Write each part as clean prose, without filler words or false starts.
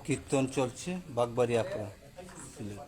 কীর্তন চলছে Bagbari আকড়া Sylhet.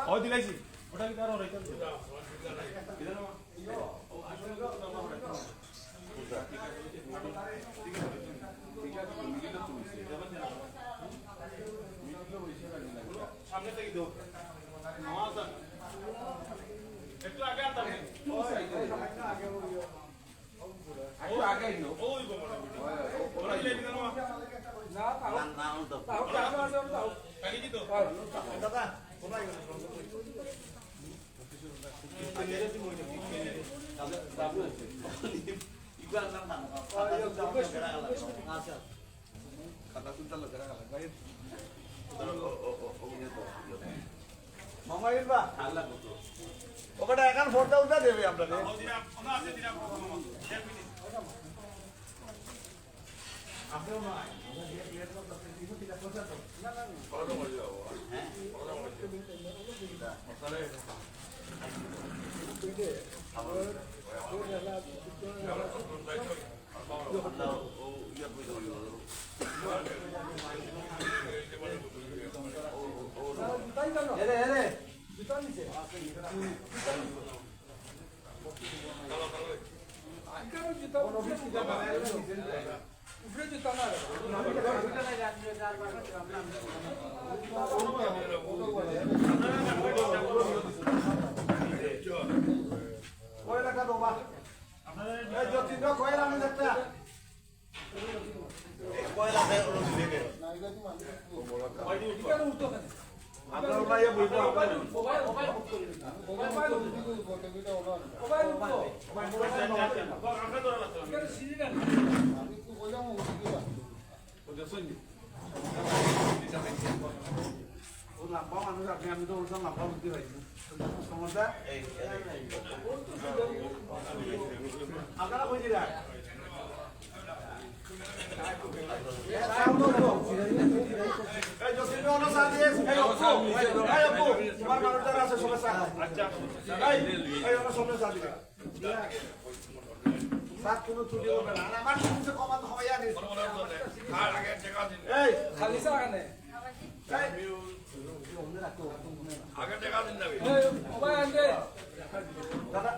Oh, dilaisi. Udah kita orang itu. সামনে থেকে দাও। আওয়াজ আছে। একটু আগে আনতে হবে। একটু আগে ইনো। ওই গো মানে। ওরা দিলে কেন? না তাও। না তো। তাও তাও। কালি দিতো। দাদা, কোথায় গেল? ওটা এখন ফোনটা উঠা দেবে আপনাকে লম্বা মানুষ আপনি আমি তো বলতাম লম্বা বুদ্ধি পাইছি সমস্যা আপনারা বুঝিরা আগে টাকা দিন যাবে দাদা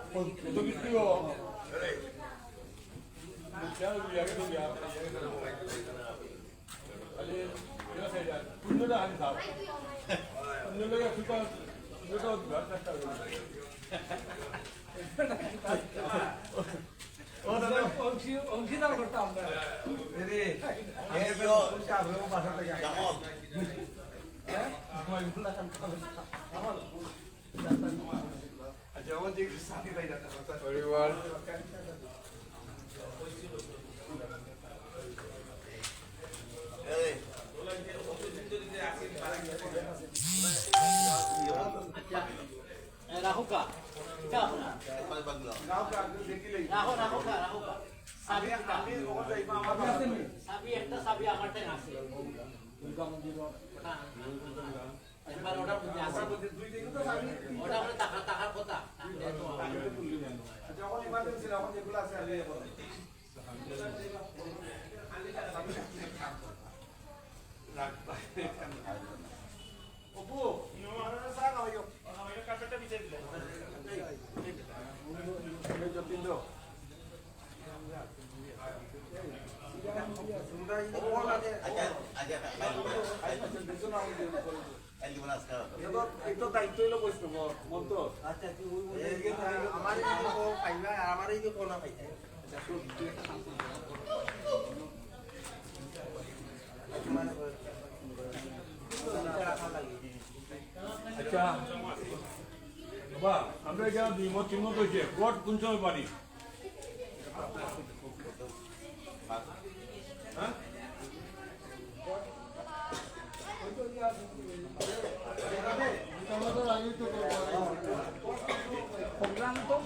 অংশীদার করতাম যেমন যে সাথী তাই পরিবার রাহুকা সাবি একটা সাবি আমারটাই আছে এবার ওটা বুঝে আসে ওটা আমরা টাকার কথা যখন ইমার্জেন্সি যখন যেগুলো আছে আমি অপু সারা খাওয়াইও আমাকে কাপড়টা বিছিয়ে দিলে যতীন দাও দায়িত্ব হলো বৈষ্ণব মন্ত্র আচ্ছা আমার এই যে কোনা পাইছে আচ্ছা বাবা আমরা এখানে 2 মত 3 মত হয়েছে কোর্ট কোন সময় পারি হ্যাঁ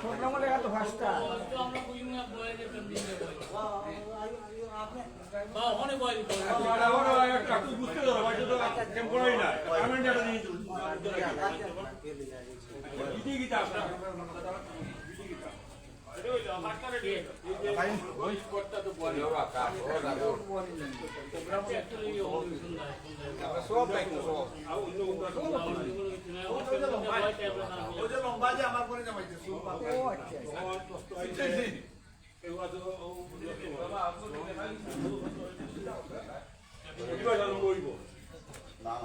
প্রোগ্রাম লেখা তো ফার্স্টটা আমরা বুঝুনা বয়ের পেন্ডিং এ বই বা ওখানে বই একটা তুই বুঝতে ধরো ভাই তো টেম্পোরারি না পার্মানেন্ট একটা জিনিস ইতি গীতা আপনার বই করতে তো বই প্রোগ্রাম অ্যাকচুয়ালি আমরা সব দায়িত্ব সব আর অন্য ওই যে লম্বা যে আমার করে যাইতে ও আচ্ছা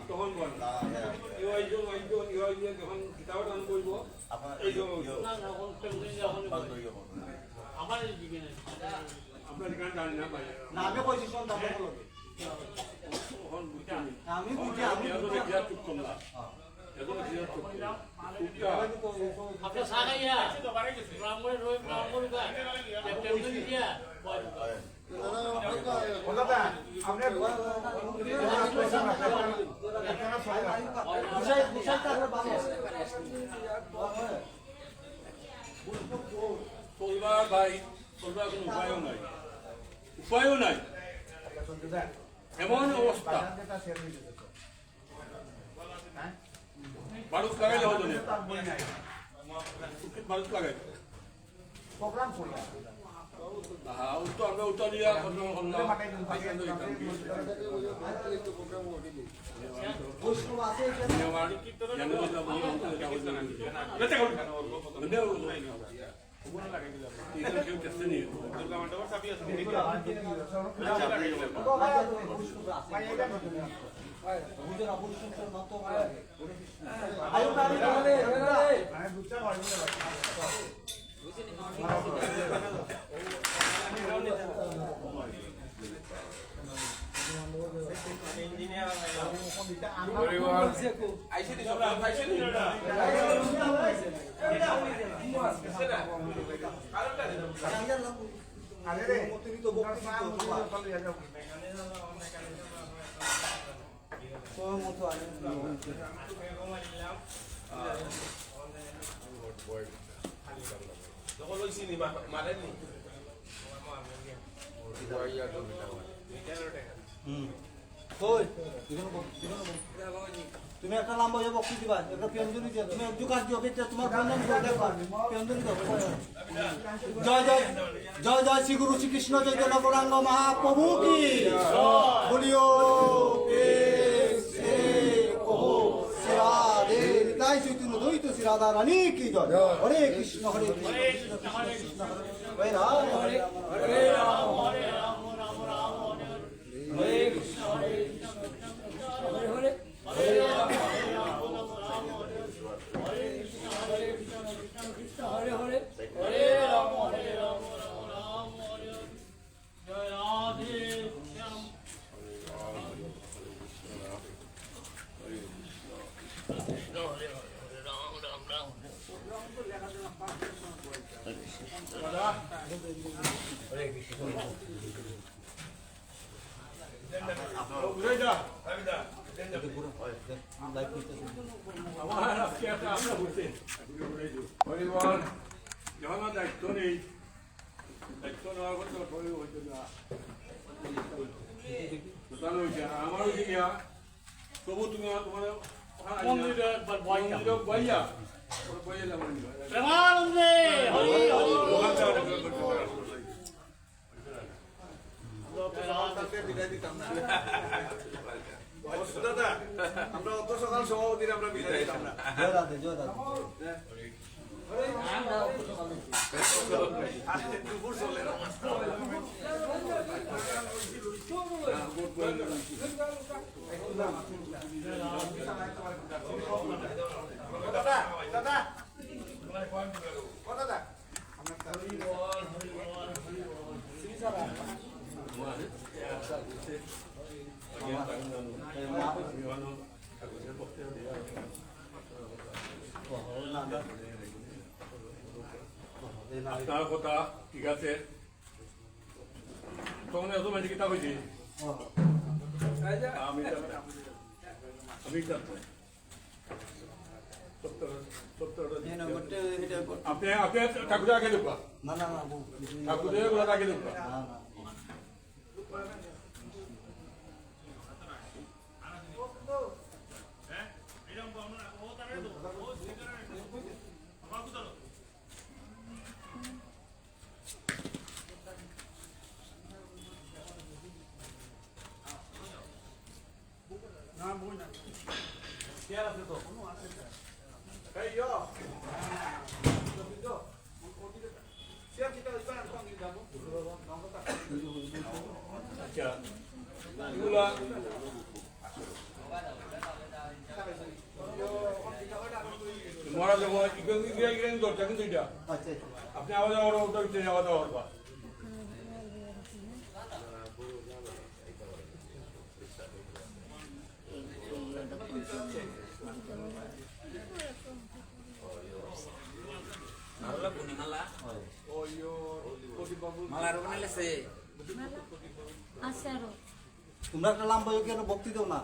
তখন বল যখন কিতাব দান করবো এই না না কোন পেন্ডিং যখন আমার দিকে না আপনার গান জানি না ভাই না আমি কইছি শুন দাম বলো আমি বুঝি আমি চুপ করলাম এখন চুপ করলাম আপনার সাগাইয়া ব্রাহ্মণ রই ব্রাহ্মণ গা পেন্ডিং দিয়া বই কথা আপনি বুঝাই বুঝাই তাহলে ভালো চলবার ভাই চলবার কোনো উপায়ও নাই এমন অবস্থা বারুদ লাগাইলে হতো না বারুদ লাগাই প্রোগ্রাম করি উত্তর আমরা উত্তর দিয়া বৈষ্ণব আছে তুমি একটা লম্বা যে বক্তি দিবা একটা পেঞ্জলি দিও তুমি দুকাজ দিও কেটে তোমার বন্ধন করে দেখবা পেঞ্জলি দাও জয় জয় জয় জয় শ্রী গুরু শ্রীকৃষ্ণ চৈতন্য গৌরাঙ্গ মহাপ্রভু কি বলিও তাই চৈতন্য দ্বৈত শ্রী রাধা রানী কি জয় হরে কৃষ্ণ হরে কৃষ্ণ কৃষ্ণ হরে রাম হরে হরে রাম হরে রাম রাম রাম হরে কৃষ্ণ হরে কৃষ্ণ হরে হরে হরে রাম হরে রাম রাম রাম হরে কৃষ্ণ হরে কৃষ্ণ কৃষ্ণ হরে হরে হরে রাম হরে রাম রাম রাম হরে জয় রাধে শ্যাম যখন দায়িত্ব নেই দায়িত্ব নেওয়ার কথা হইতে না আমার ওইদিকে তবু তুমি তোমার মন্দিরে বইয়া বইয়া প্রেমানন্দে হরি হরি আমরা অত সকাল সভাপতির আমরা বিদায় দিতাম না জয় রাধে জয় রাধে দুপুর চলে আপনার কথা ঠিক আছে তখন এত মানে কি তা হইছে আমি আপনি আপনি ঠাকুর আগে দেখবা না না না ঠাকুরের গুলো আগে দেখবা না না আচ্ছা এগুলা মরা যাবো ইগ্রেন দরজা কিন্তু এটা আচ্ছা আপনি আওয়াজ ওটা ভিতরে আওয়াজ করবা তোমরা একটা লাম্বা কেন ভক্তি দাও না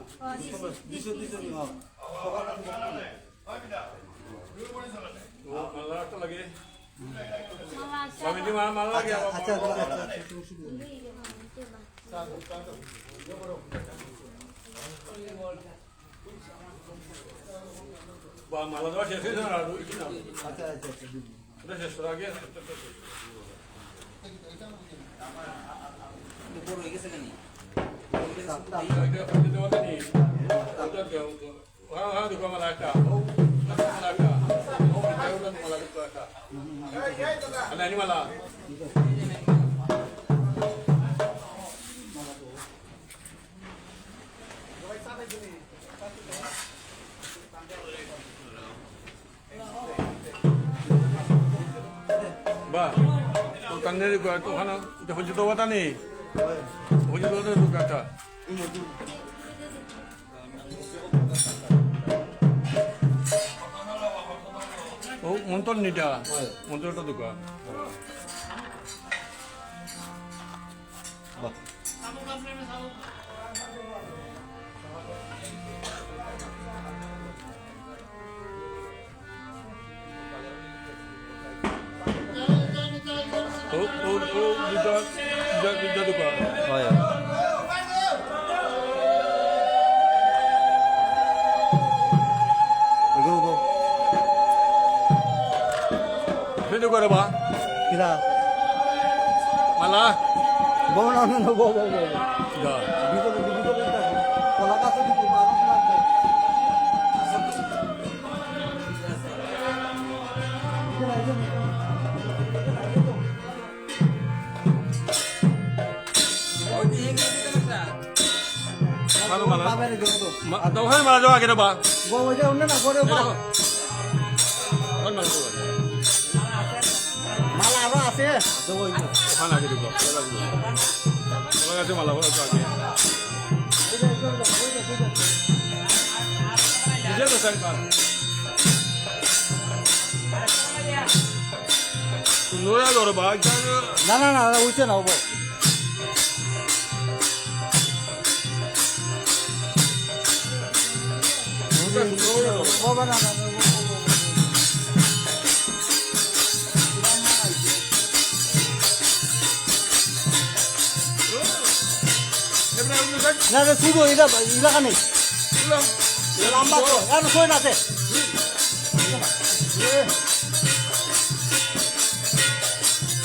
দিছো দিছো নি মালা একটা লাগে স্বামীজি মালা লাগে আচ্ছা বা মালা দেওয়া শেষ হয়েছে না আচ্ছা আচ্ছা ওটা শেষ করা আগে মালা ba tanya juga tu kan dah punya tahu tak ni punya tahu tu kata oh monton ni dia monton tu juga bisa juga. Oh ya. Go. Bisa juga ada bah. Kita. Malah. Bawa na bawa. Dah. Bisa kita. Kalau kasih di mana lagi. Kalau malah. Tahu kan malah jawab kita bah. Bawa aja udah nak boleh bah. Kan malah tu. Malah apa sih? Bawa itu. Kan lagi juga. Kalau nggak sih malah orang tu lagi. Dia tu saya kan. Nora dor bah. না উঠছে না ওপর বাবা না না না শুধু এটা এলাকা নেই লম্বা তো আর শোয় না আছে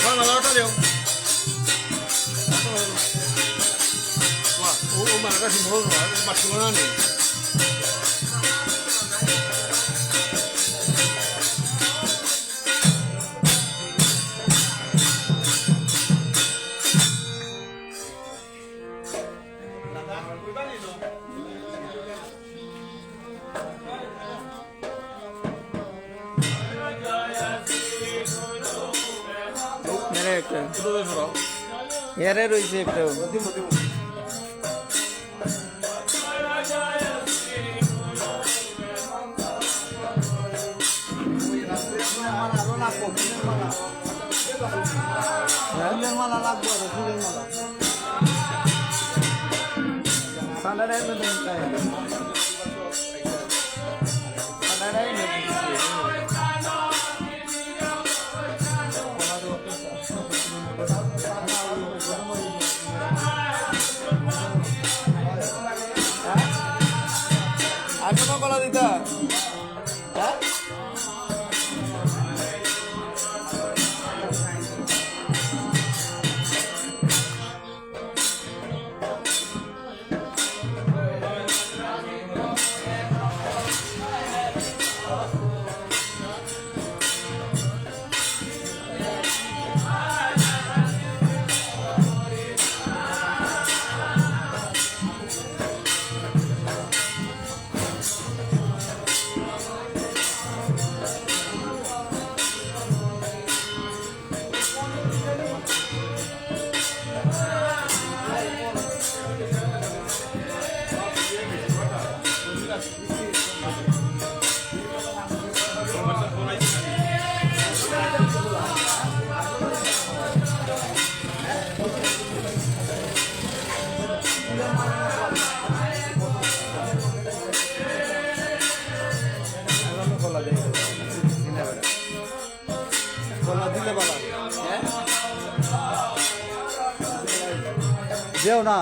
Mana lah tak dia? Wah, mana kasih bol lah, macam mana ni? এরে রয়েছে একটা মালা লাগবে ফুলের মালা Sana na yun doon tayo. Sana na yun doon. Ano mo pala dito? Ha? যেও না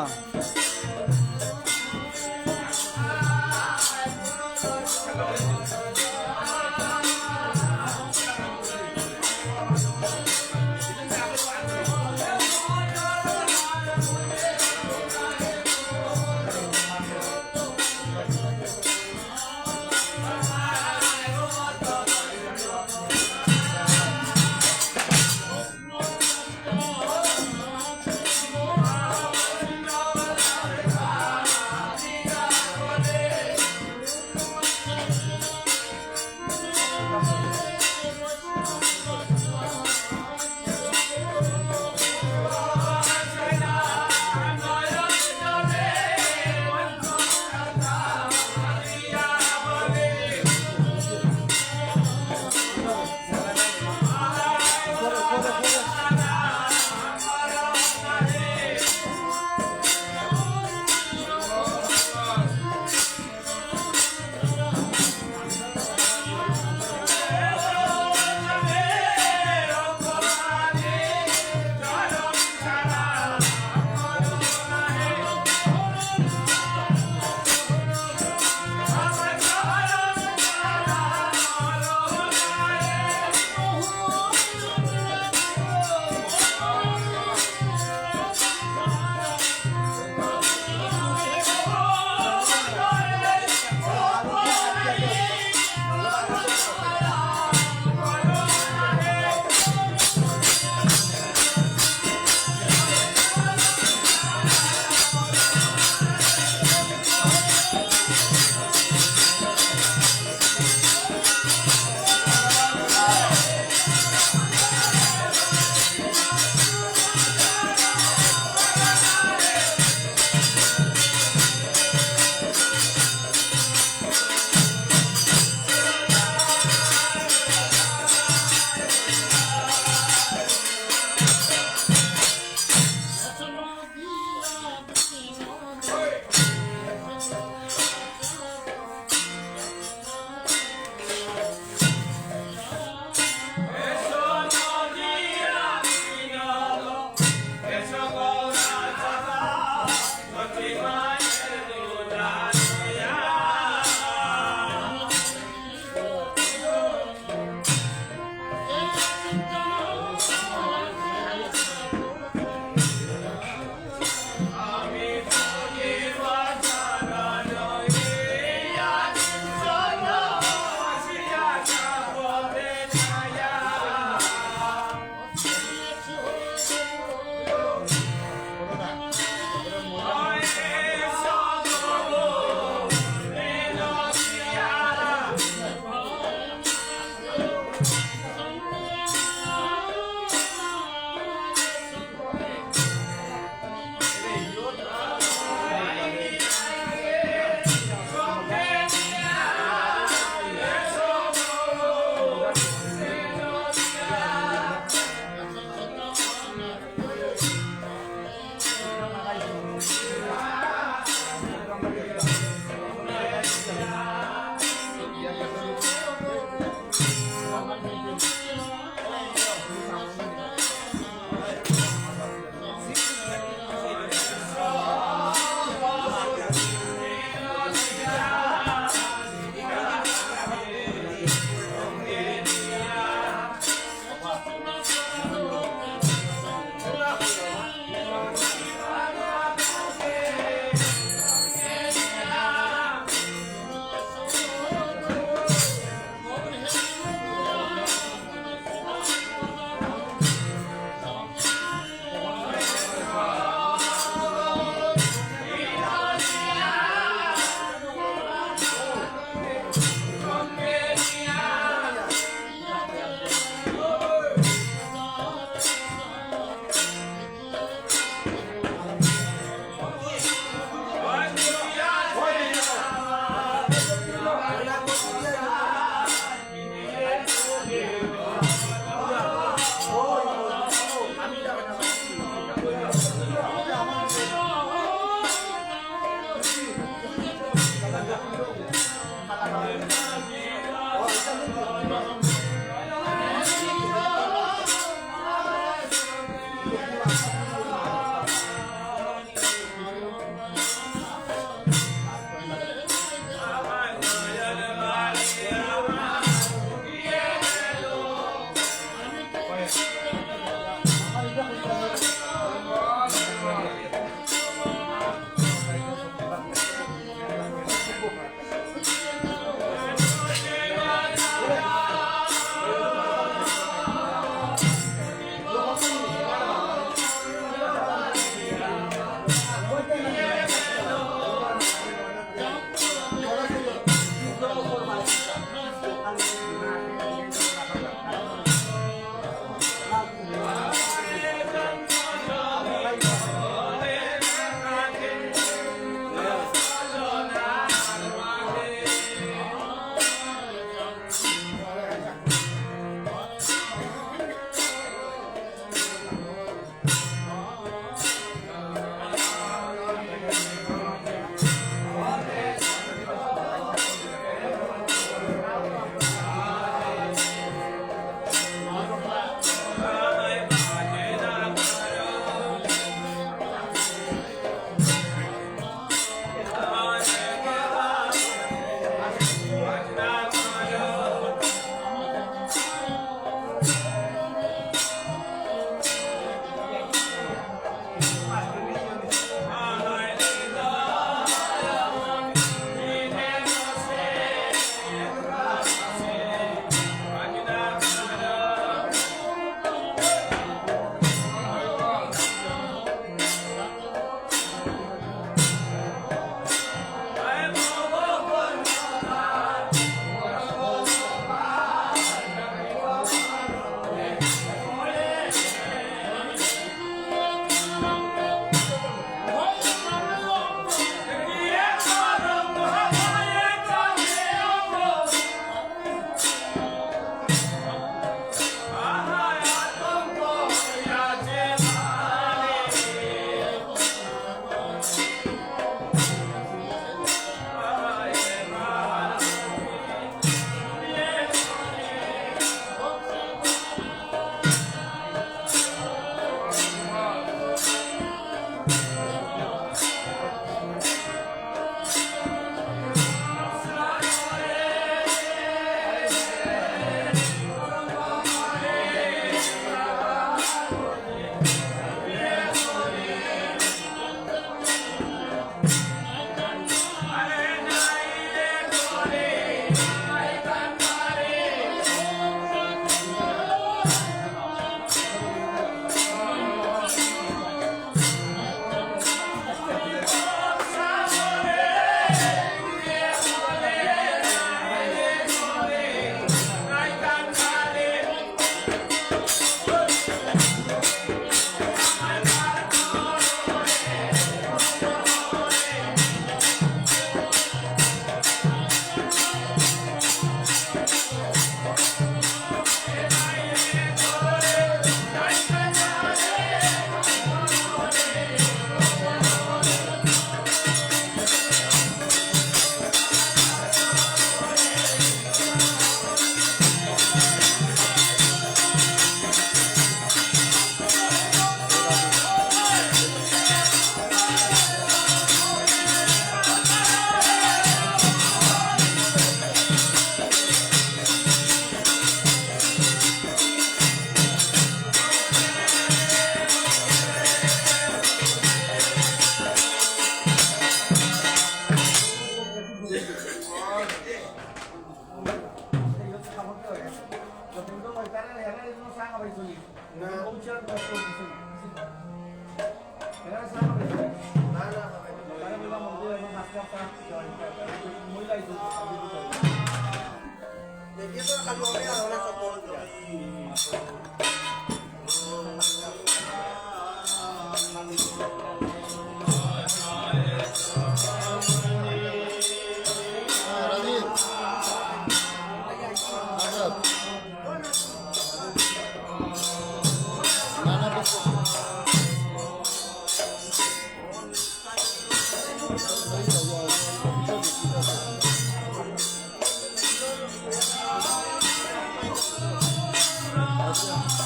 Gracias.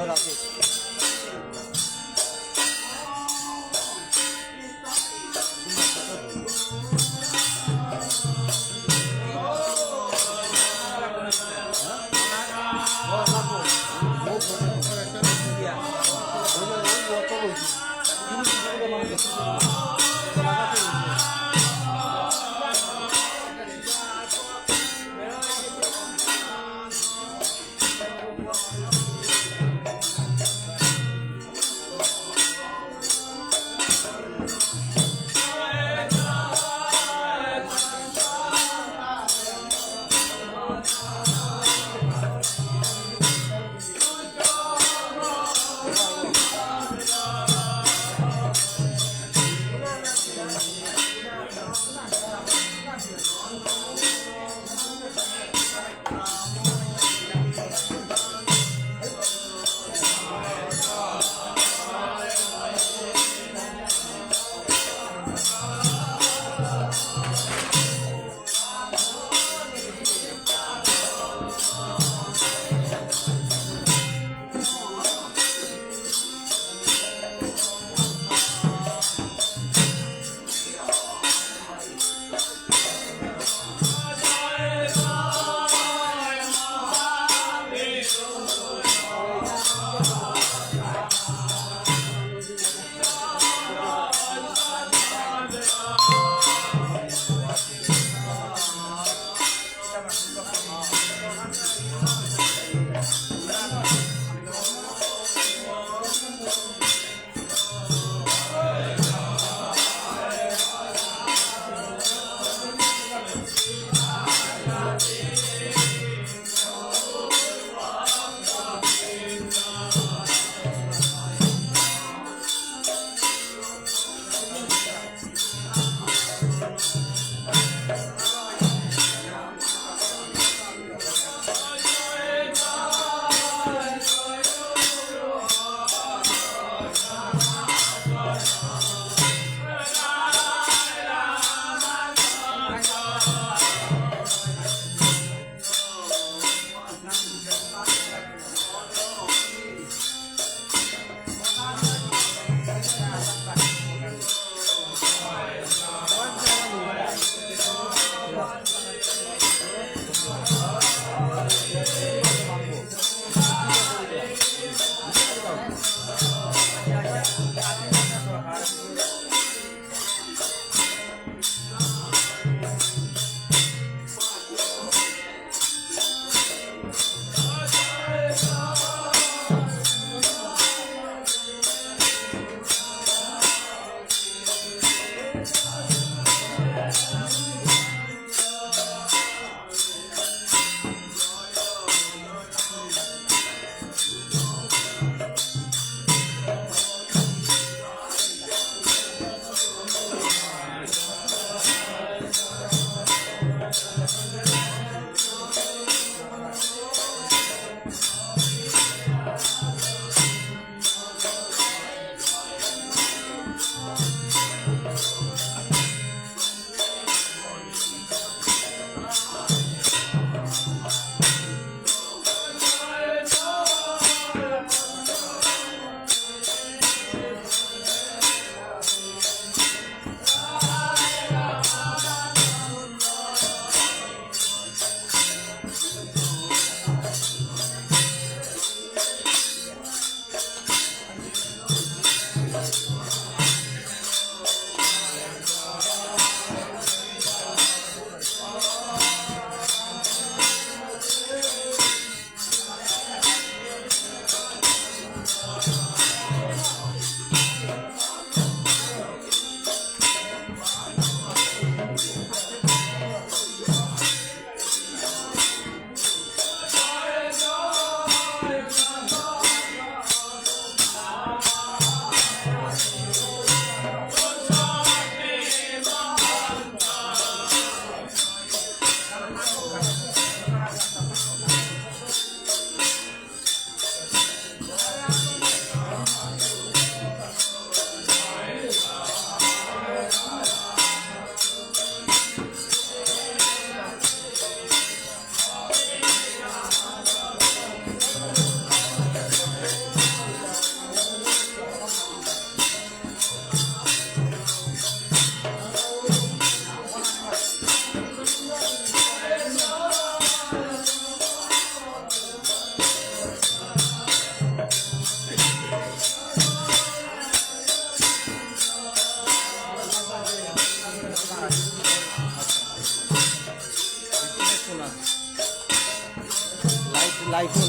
রাকেশ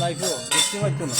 লাইফও দেখতে পাচ্ছ না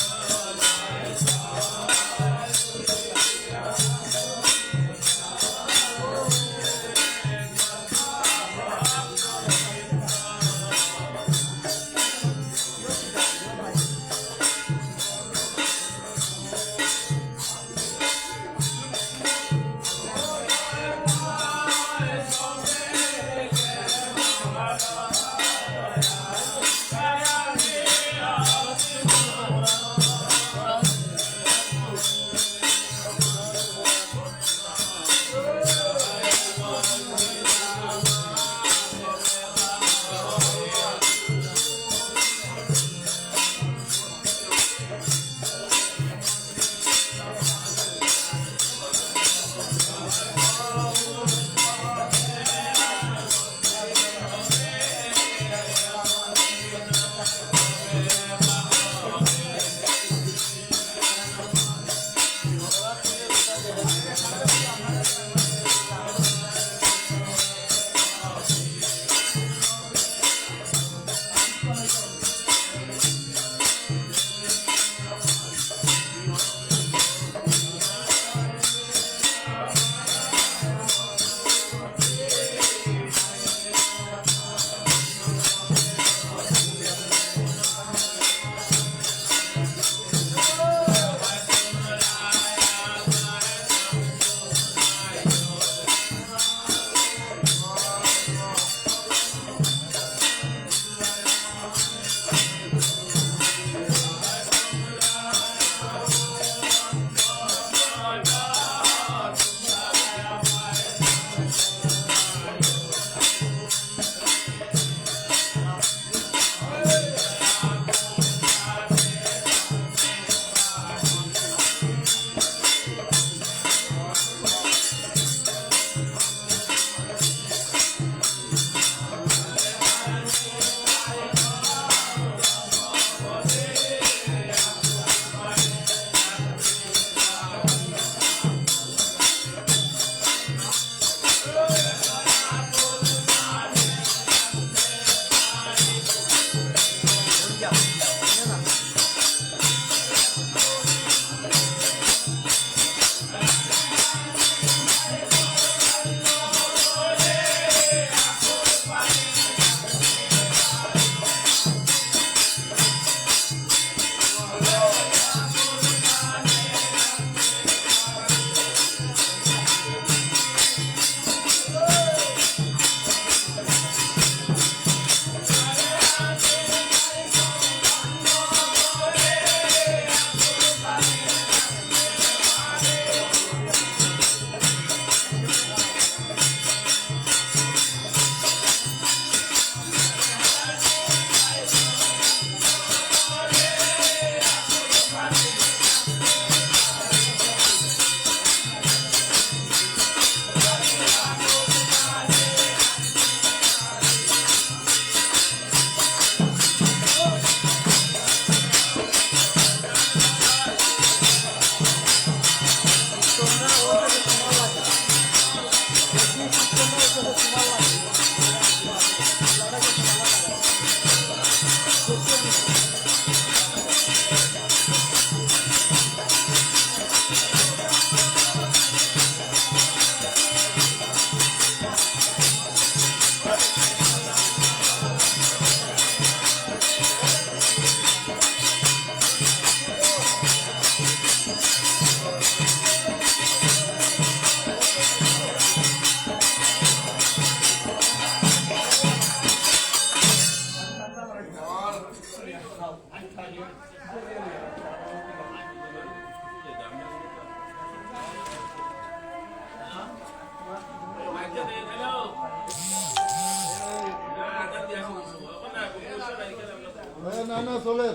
না না চলে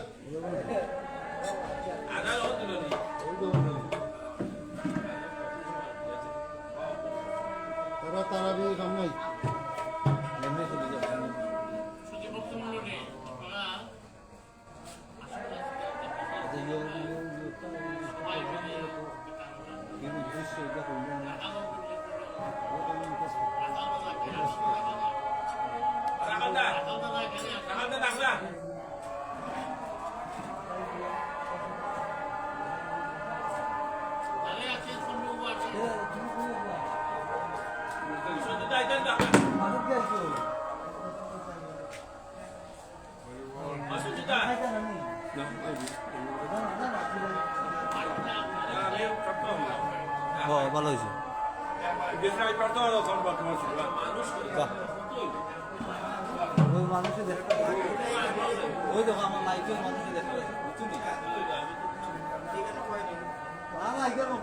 তারা তারাবি কাম নাই ভালো হয়েছে বাহ। ওই মানুষে দেখতে ওই দেখো আমার লাইফের মানুষে দেখতে বুঝছো নি? না না এখানে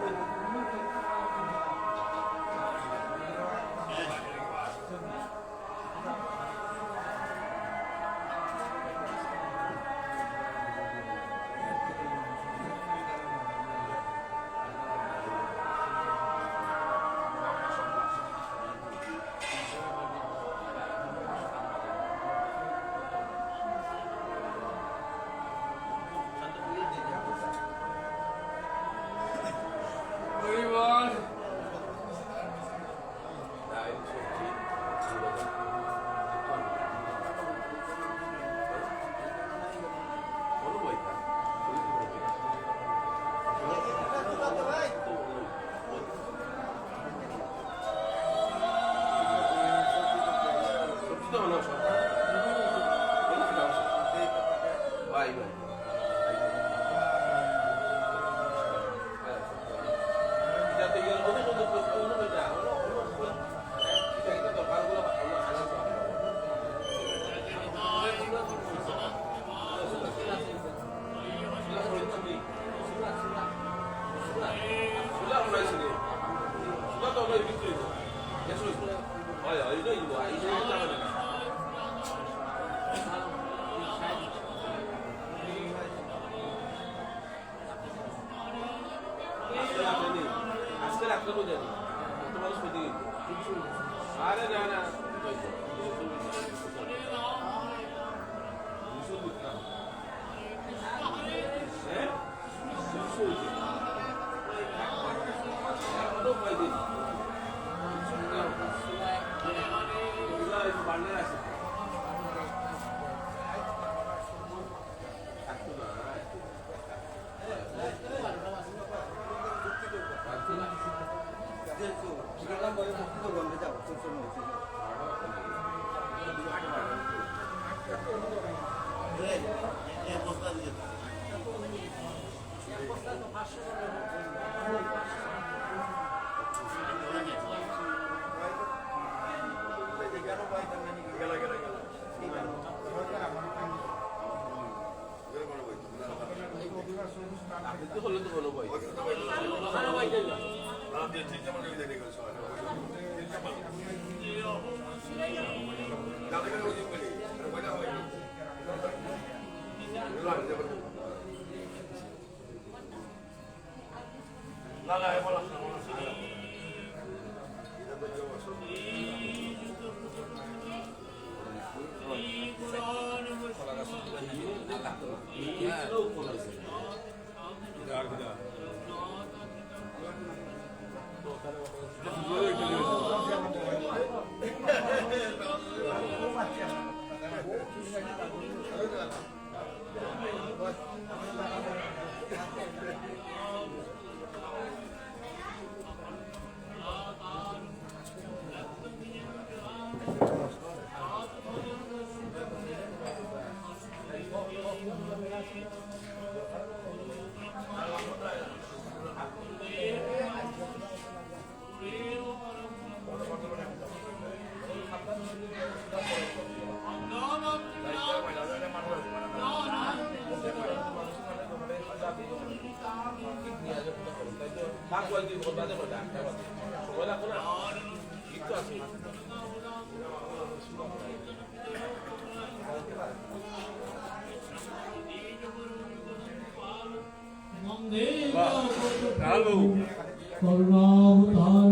করুণাবতার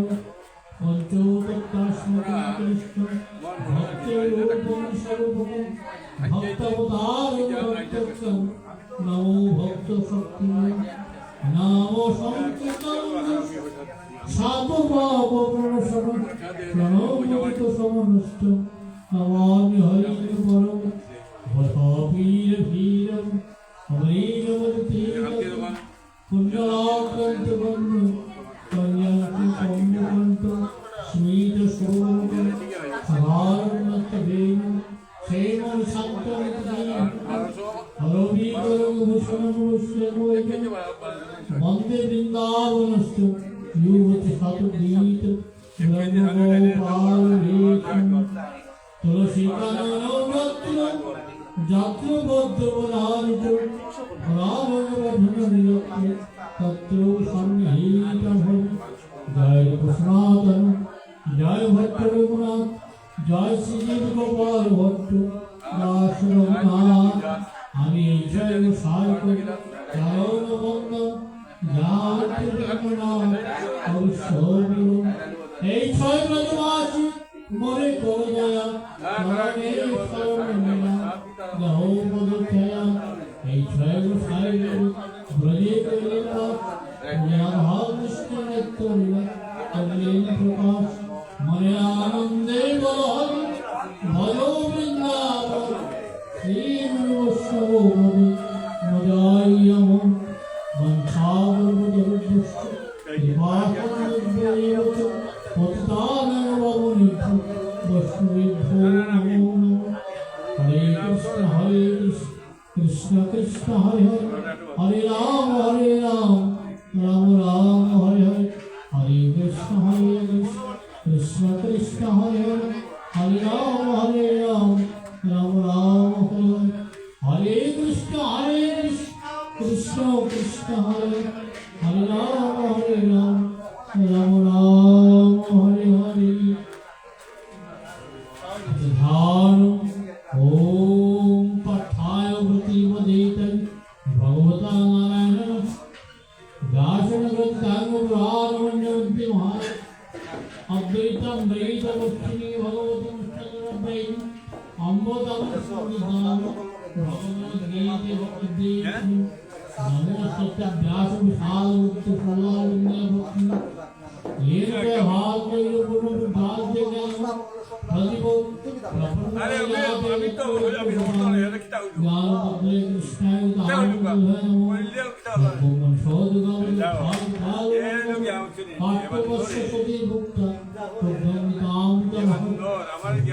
পঞ্চোপত্তাস্মৃতিকৃষ্ণ ভক্তেরূপম স্বরূপম ভক্তাবতারম ভক্তস্যম নমো ভক্ত শক্তি নমো সংকীর্তন সাধুভাব প্রণশন প্রণমত সমনষ্ট নমামি হরিং পরম ভীর ভীরম অমৃতমতীরম পুণ্যাক্রান্ত বন্ধ কন্যাকে সম্মুখন্ত স্মিত শোক সাধারণত বেন ক্ষেমন শান্তমিত অরবিকরং ভূষণং বন্দে বৃন্দাবনস্থ युवति शतगीत ब्रह्मगोपाल रेखम तुलसी कानन जात्र बद्ध वरानित रामवधन निरक्त तत्रो सन्निहितं जय कृष्णातन जय भट्ट रघुनाथ जय श्री गोपाल भट्ट दास रघुनाथ আমি এই জয় সারক চরণ বন্দ জাতি রঘুনাথ অবশ্যই এই ছয় ব্রজবাসী মরে করে দয়া মনে শরণ মেলা যাও পদ খেয়া এই ছয় সারক ব্রজে করে রাধা কৃষ্ণ নিত্য লীলা করলেন প্রকাশ মনে আনন্দে বল ভজ বৃন্দাবন শ্রীমৎসবি মজায়ম মঞ্চাবরুদ্ধ বিভাগনদ্বৈত পতিতানবনিধ বৈষ্ণবেভ্যো নমো নমঃ হরে কৃষ্ণ কৃষ্ণ কৃষ্ণ হরে হরে রাম রাম রাম হরে হরে হরে কৃষ্ণ কৃষ্ণ কৃষ্ণ হরে হরে হরে রাম রাম রাম হরে কৃষ্ণ কৃষ্ণ কৃষ্ণ হরে হরে রাম রাম রাম হরে হরে ধ্যান ওম পাঠায় প্রতিপদেতং ভগবতা নারায়ণ দাসন গতাং রামণ্যন্তি মহা অদ্বৈতম দ্বৈতমুষ্টিনি ভগবতম সর্বৈঃ অম্বদম সুবিধাম ভগবদ্গীতে ভক্তিদেব নমো সত্যব্যাস বিশাল মুক্তি প্রলালম্য ভক্তি লীলে ভাগৈর গুরু ভাগ্য জ্ঞান প্রদীপ আরে আমি তো এটা কিতা হইলো জ্ঞান পদ্মে কৃষ্ণায় দাম বললে কিতা হলো ভগবান সদগম ভাগ ভাগ এ লোক আউছনি পাঠ্যবর্ষ সতী ভুক্ত প্রভম কাম তমহ আমার কি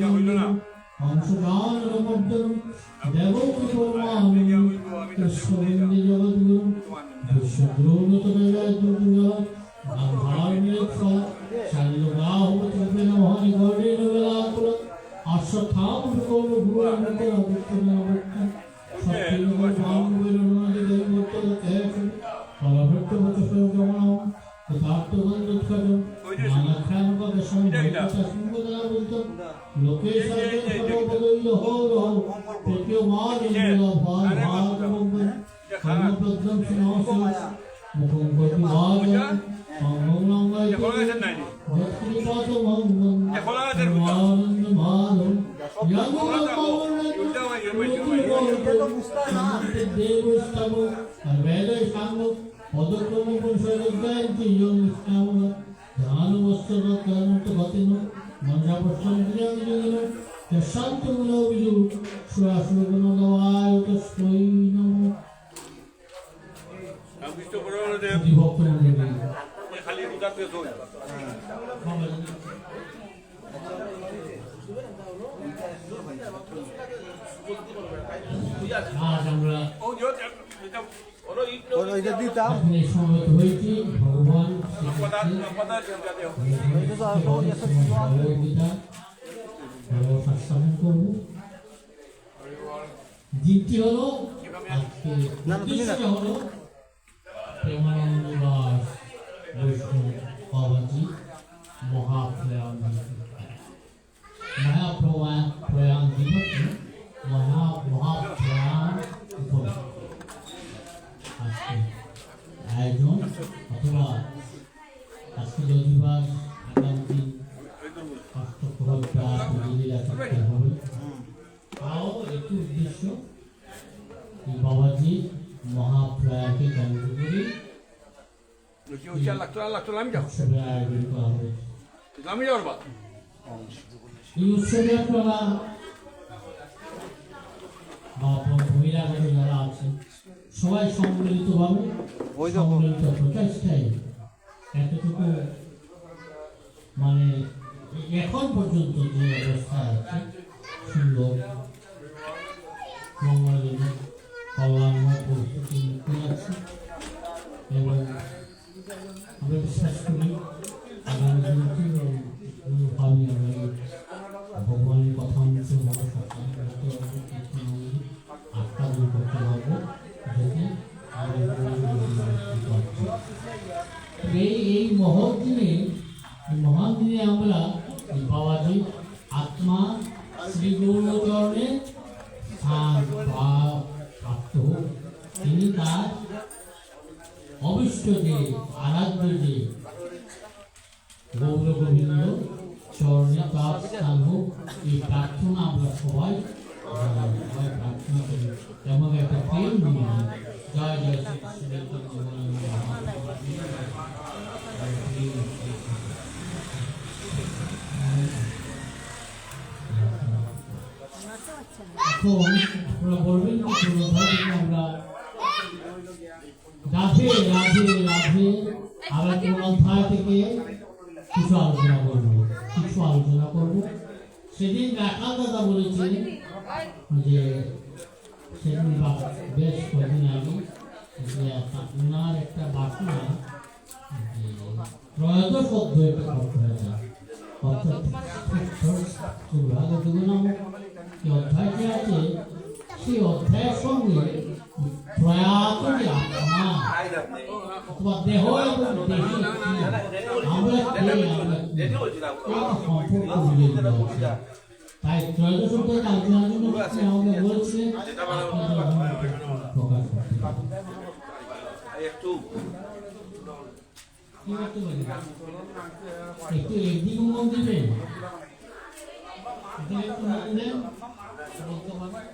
হইলো না অংশদান রমদ্দন দেবকী পরমানন্দ কৃষ্ণবন্দে জগদ্গুরু বিশ্বদ্রোণতদয় দুর্গা ধার্মিক শাল্যবাহুপতি মহানি গৌরীন বেলাকুল অশ্বত্থাম গৌর ভুবন মুক্তি সত্যি মাঙ্গলনাদি দৈবত্য কেশন ফলভট্ট বচস্য গমনম তথার্থবন্ধ উৎকটম নানাখ্যানক সংঘটা সংগদা বলতম লোকেশ সর্বপদৈল হল তৃতীয় মাদ ইন্দ্রা ভাগ ভাগ মঙ্গল কর্মপ্রদ্যম সিংহাসন মুখং গতি ভাগ মঙ্গলঙ্গায় যৎকৃপাত মঙ্গল আনন্দ মাধব দেবস্তব বেদ সাঙ্গ পদক্রম পরিষদজ্ঞায়ন্তি যোগ নিষ্কাম ধ্যানবস্তব কর্মত গতিন মঞ্জাপশ্যন্ত্রিয়ঞ্জলিন যশান্তমূল বিজু সুরাসুরগুণ গবায় তস্मै নমঃ রামকৃষ্ণ পরমহংসদেব ভক্ত মন্ডলী খালি উদারতে হই আজ আমরা ও জো এটা ওর ইট ওইটা দিতাম আপনি সমবেত হয়েছি ভগবান পদার্থ যাতে ভগবদ্গীতা শাসন করব দ্বিতীয় হলো আজকে উদ্দেশ্য হলো প্রেমানন্দ দাস বৈষ্ণব বাবাজি মহাপ্রয়াণ মহাপ্রয়াণ দিবস মহাপ্রয়াণ দিবস আজকে আয়োজন অথবা আজকে রবিবার আগামী দিন হবে তাও একটি উদ্দেশ্য বাবাজি মহাপ্রয়াণকে কেন্দ্র করে লাগতো আমি যাবো উৎসবের আয়োজন করা হয়েছে আমি যাবো বা এই উৎসবে আপনারা বা মহিলাগণ যারা আছেন সবাই সম্মিলিতভাবে সম্মিলিত প্রচেষ্টায় এতটুকু মানে এখন পর্যন্ত যে অবস্থা আছে সুন্দর মঙ্গলজনক কল্যাণময় পরিস্থিতি আছে এবং আমরা বিশ্বাস করি আগামী দিনে ভাবি আমরা ভগবানের কথা মতো আমরা সচেতন করতে পারবো, আত্মা দূর করতে পারবো, যদি এই মহৎ দিনে, মহান দিনে আমরা বাবাজি আত্মা শ্রী গৌরচরণে প্রাপ্ত। তিনি তার অবিষ্ট যে আরাধ্য যে গৌর গোবিন্দ চরণে তার স্থান হোক, এই প্রার্থনা আমরা সবাই প্রার্থনা করি এবং একটা প্রেম নিয়ে জয় জয় এখন আপনারা বলবেন আমরা রাধে রাধে রাধে আবার কোন অধ্যায় থেকে কিছু আলোচনা করবো। সেদিন রাখাল দাদা বলেছেন যে সেদিন বেশ কদিন আগে ওনার একটা বাসনা ত্রয়োদশ অধ্যায়টা করতে হয়েছে, অর্থাৎ অধ্যায়টি আছে সেই অধ্যায়ের সঙ্গে প্রয়াত যে আত্মা অথবা দেহ এবং দেহে আমরা সম্পর্ক মিলিয়ে দিতে হবে। তাই ত্রয়োদশ অধ্যায় আলোচনার জন্য আমাকে বলছিলেন প্রকাশ করতে একটু একদিকে মন দিবেন, একটু মন দেন বলতে পারেন।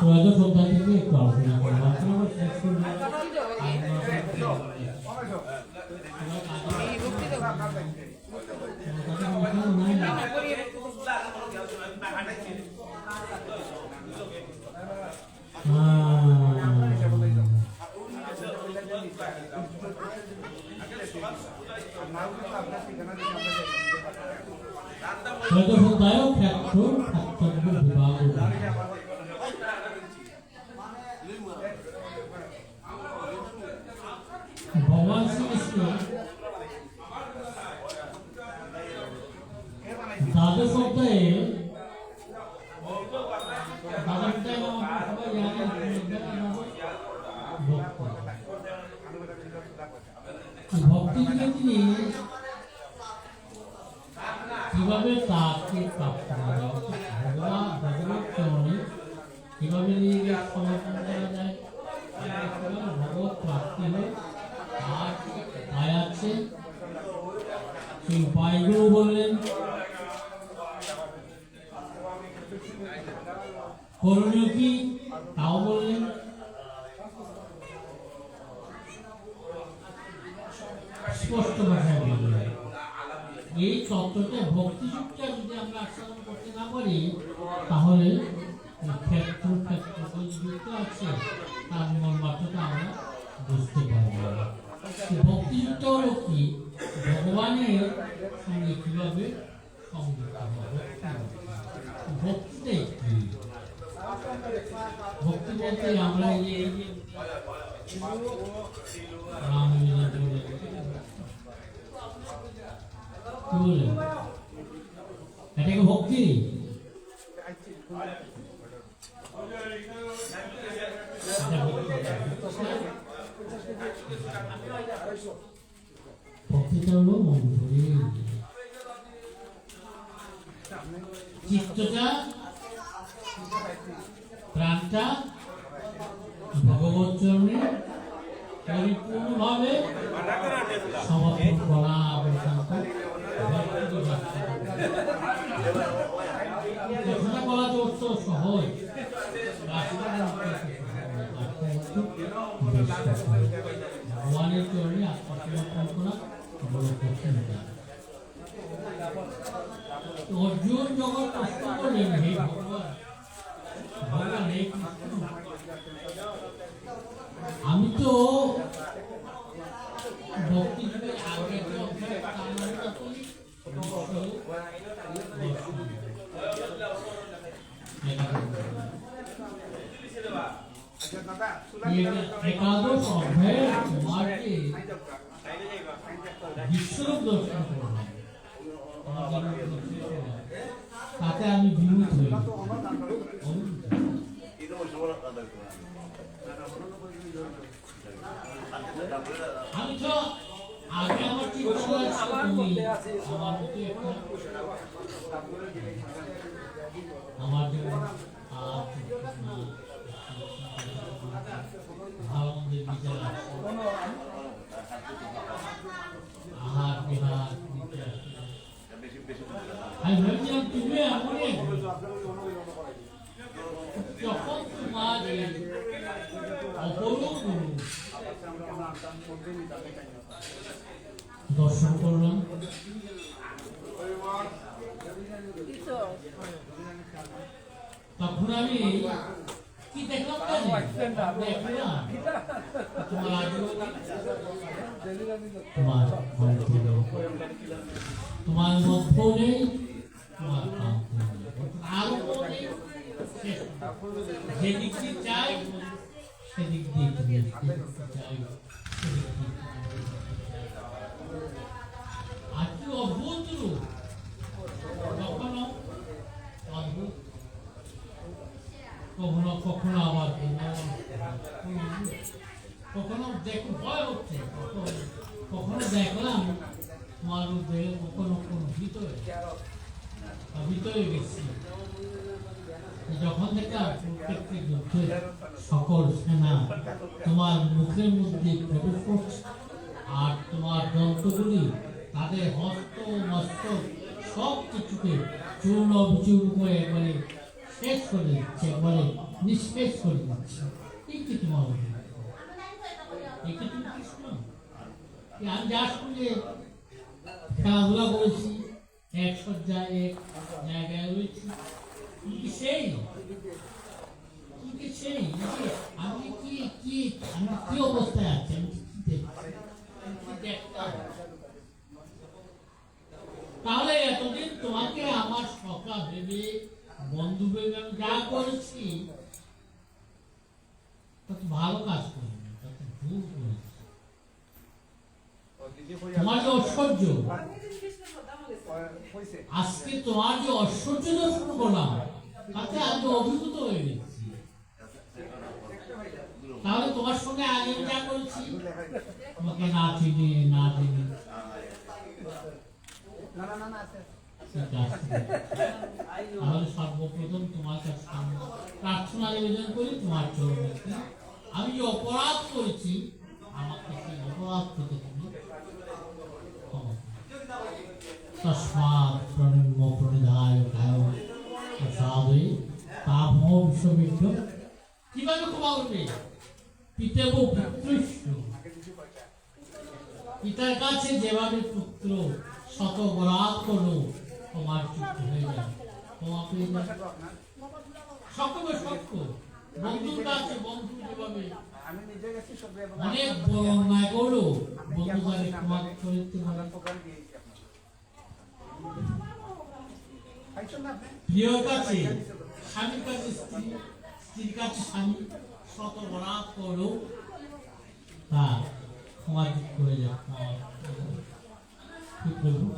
ত্রয়োদশ অধ্যায় থেকে একটু আলোচনা করবো। আপনারা শেষ করবেন ত্রয়োদশ অধ্যায় ক্ষেত্র বিভাগ ভগবান শ্রীকৃষ্ণ দ্বাদশ অধ্যায়ে ভক্তি থেকে তিনি কিভাবে তাকে প্রাপ্ত করা ভগবান চরণে কিভাবে নিজেকে সমর্পণ করা যায়, ভগবত প্রাপ্তি হয় আর উপায় আছে, সেই উপায়গুলো বললেন। করণীয় কি তাও বললেন। স্পষ্ট ভাষায় বললেন। এই তত্ত্বটা ভক্তিযুক্ত যদি আমরা আস্বাদন করতে না পারি তাহলে ক্ষেত্র যুক্ত আছে তার মর্মার্থটা আমরা বুঝতে পারবো। ভক্তিযুক্ত হলো কি, ভগবানের সঙ্গে কিভাবে সংযুক্ত হবে, ভক্তিটাই কি। ভক্তি বলতে আমরা এই রাম বিজয় বলে কি বলে এটাকে ভক্তি ভক্তিটা হলো মন্ত্রী চিত্তটা প্রাণটা ভগবত চরণে পরিপূর্ণভাবে সমর্পণ করা কথাটা বলা তো অত সহজ ভগবানের চরণে আত্মসমর্পণ করা বড় কঠিন কাজ। অর্জুন যখন প্রশ্ন করলেন হে ভগবান ভগবান হে কৃষ্ণ আমি তো ভক্তি যুগের আগে একাদশ অধ্যায়ে তোমাকে বিশ্বরূপ দর্শন করলাম তাতে আমি বিমুখ হই আমি তো আগে আমার চিন্তা তুমি আমার মতো একটা আমার যেমন ভারতের বিচার আহার বিহার বিচার আমি ভেবেছিলাম তুমি এমনই যখন তোমার অপরূপ দর্শন করলাম তখন আমি কি দেখলাম তোমার তোমার মধ্য নেই তোমার আরো যেদিক দিয়ে চাই সেদিক দিয়ে চাই আর কি অদ্ভুত রূপ কখনো অদ্ভুত কখনো কখনো আবার কখনো দেখো ভয় হচ্ছে কখনো দেখলাম তোমার রূপে কখনো কোনো ভিতরে গেছি যখন দেখলাম প্রত্যেকটি যুদ্ধে সকল সেনা তোমার মুখের মধ্যে প্রবেশ করছে আর তোমার দন্তগুলি তাদের হস্ত মস্তক সব কিছুকে চূর্ণ বিচূর্ণ করে একবারে শেষ করে দিচ্ছে একবারে নিঃশেষ করে দিচ্ছে এই কি তোমার এই কি তুমি কৃষ্ণ আমি যার সঙ্গে খেলাধুলা করেছি এক সজ্জায় এক জায়গায় রয়েছি সেই আমি কি অবস্থায় আছি আমি তাহলে এতদিন তোমাকে আমার সখা ভেবে বন্ধু ভেবে আমি যা করেছি তত ভালো কাজ করিনি তত ভুল করেছি তোমার যে ঐশ্বর্য আজকে তোমার যে ঐশ্বর্য দর্শন করলাম তাতে আমি অভিভূত হয়ে গেছি তাহলে তোমার সঙ্গে আগে যা করেছি তোমাকে না চিনি তাহলে সর্বপ্রথম তোমার কাছে প্রার্থনা নিবেদন করি তোমার চরণে আমি যে অপরাধ করেছি আমাকে সেই অপরাধ থেকে তুমি তস্মাৎ প্রণম্য প্রণিধায় সাধে তাম বিশ্ববিদ্য কিভাবে ক্ষমা করবে পিতৃ পিতার কাছে যেভাবে পুত্র শত অপরাধ করলো তোমার চুক্তি হয়ে যায় ক্ষমা পেয়ে যায় সকলে সত্য বন্ধুর কাছে বন্ধু যেভাবে অনেক বড় অন্যায় করলো বন্ধু তাকে ক্ষমা করতে পারে প্রিয়র কাছে স্বামীর কাছে স্ত্রীর কাছে স্বামী শত অপরাধ করলো তা সমাজিক করে যাচ্ছে কি বলবো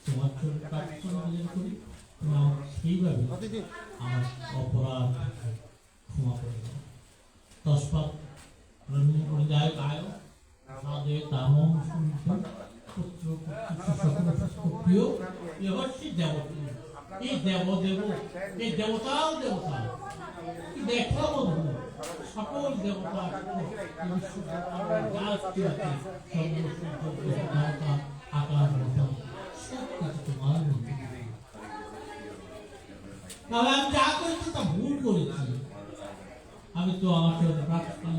তোমার জন্য প্রার্থনা করি তুমি আমাকে সেইভাবে আমার অপরাধ ক্ষমা করে দাও তস্মাৎ রঞ্জনপরিদায় গায় সাধে তামং শুনতে পুত্র প্রিয় এহর্ষি দেবতী এই দেবদেব এই দেবতাও দেবতা দেখো বন্ধু সকল দেবতা আকাশ তোমার তাহলে আমি যা করেছি তা ভুল করেছি আমি তো আমার জন্য প্রার্থনা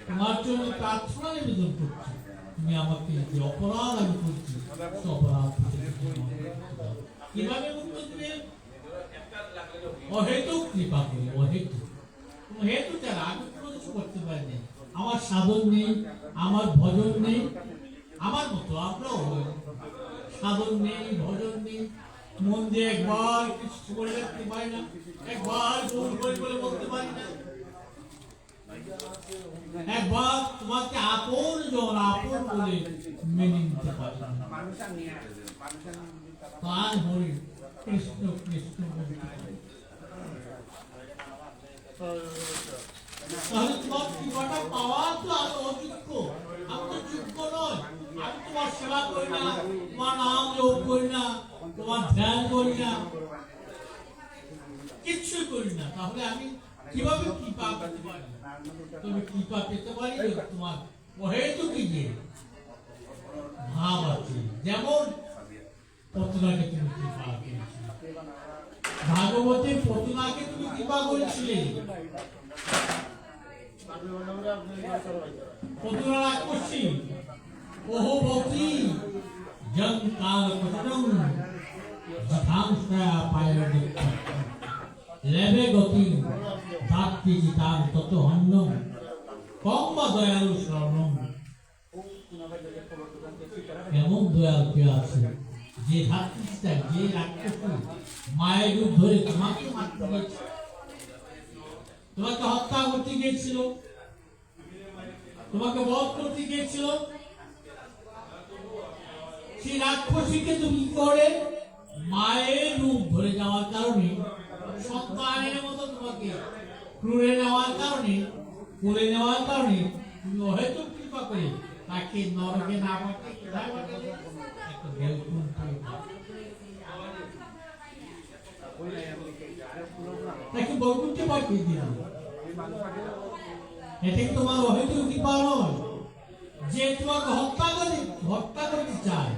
তোমার জন্য প্রার্থনা নিবেদন করছি তুমি আমাকে যে অপরাধ আমি করছি সে অপরাধ কিভাবে মুক্ত দিবে অহেতুক কৃপা করে অহেতুক হেতু ছাড়া আমি কোনো কিছু করতে পারিনি আমার সাধন নেই আমার ভজন নেই আমার মতো আমরাও সাধন নেই ভজন নেই মন দিয়ে একবার কিছু বলে রাখতে পারি না একবার ভুল করে বলতে পারি না একবার তোমাকে আপন জন আপন বলে মেনে নিতে পারি না প্রাণ হরি কৃষ্ণ কৃষ্ণ তাহলে তোমার কৃপাটা পাওয়া তো আর অযোগ্য আমি তো যোগ্য নয় আমি তোমার সেবা করি না তোমার নাম জপ করি না তোমার ধ্যান করি না কিচ্ছুই করি না তাহলে আমি কিভাবে কৃপা পেতে পারি তুমি কৃপা পেতে পারি তোমার অহেতুক যে ভাব আছে যেমন পত্নাকে তুমি কৃপা করেছিলে ভাগবতী পত্নাকে তুমি কৃপা করেছিলে পত্না রাক্ষসী ওহো ভক্তি জং কাল পতনং যথাংশয়া পায়নি লেবে গতি ধাত্তি জিতাং তত হন্নম কম্ব দয়ালু শরণম এমন দয়াল কে আছে যে ধাত্রিটা যে রাক্ষসী মায়ের রূপ ধরে তোমাকে মারতে গিয়েছিল তোমাকে হত্যা করতে গিয়েছিল তোমাকে বধ করতে গিয়েছিল সেই রাক্ষসীকে তুমি করে মায়ের রূপ ধরে যাওয়ার কারণে সন্তানের মতো তোমাকে ক্রুরে নেওয়ার কারণে করে নেওয়ার কারণে তুমি অহেতুক কৃপা করে তাকে নরকে না পাঠাতে একটা বৈকুণ্ঠ তাকে বৈকুণ্ঠে পাঠিয়ে দিল এটা কি তোমার অহেতুক কৃপা নয় যে তোমাকে হত্যা করতে চায়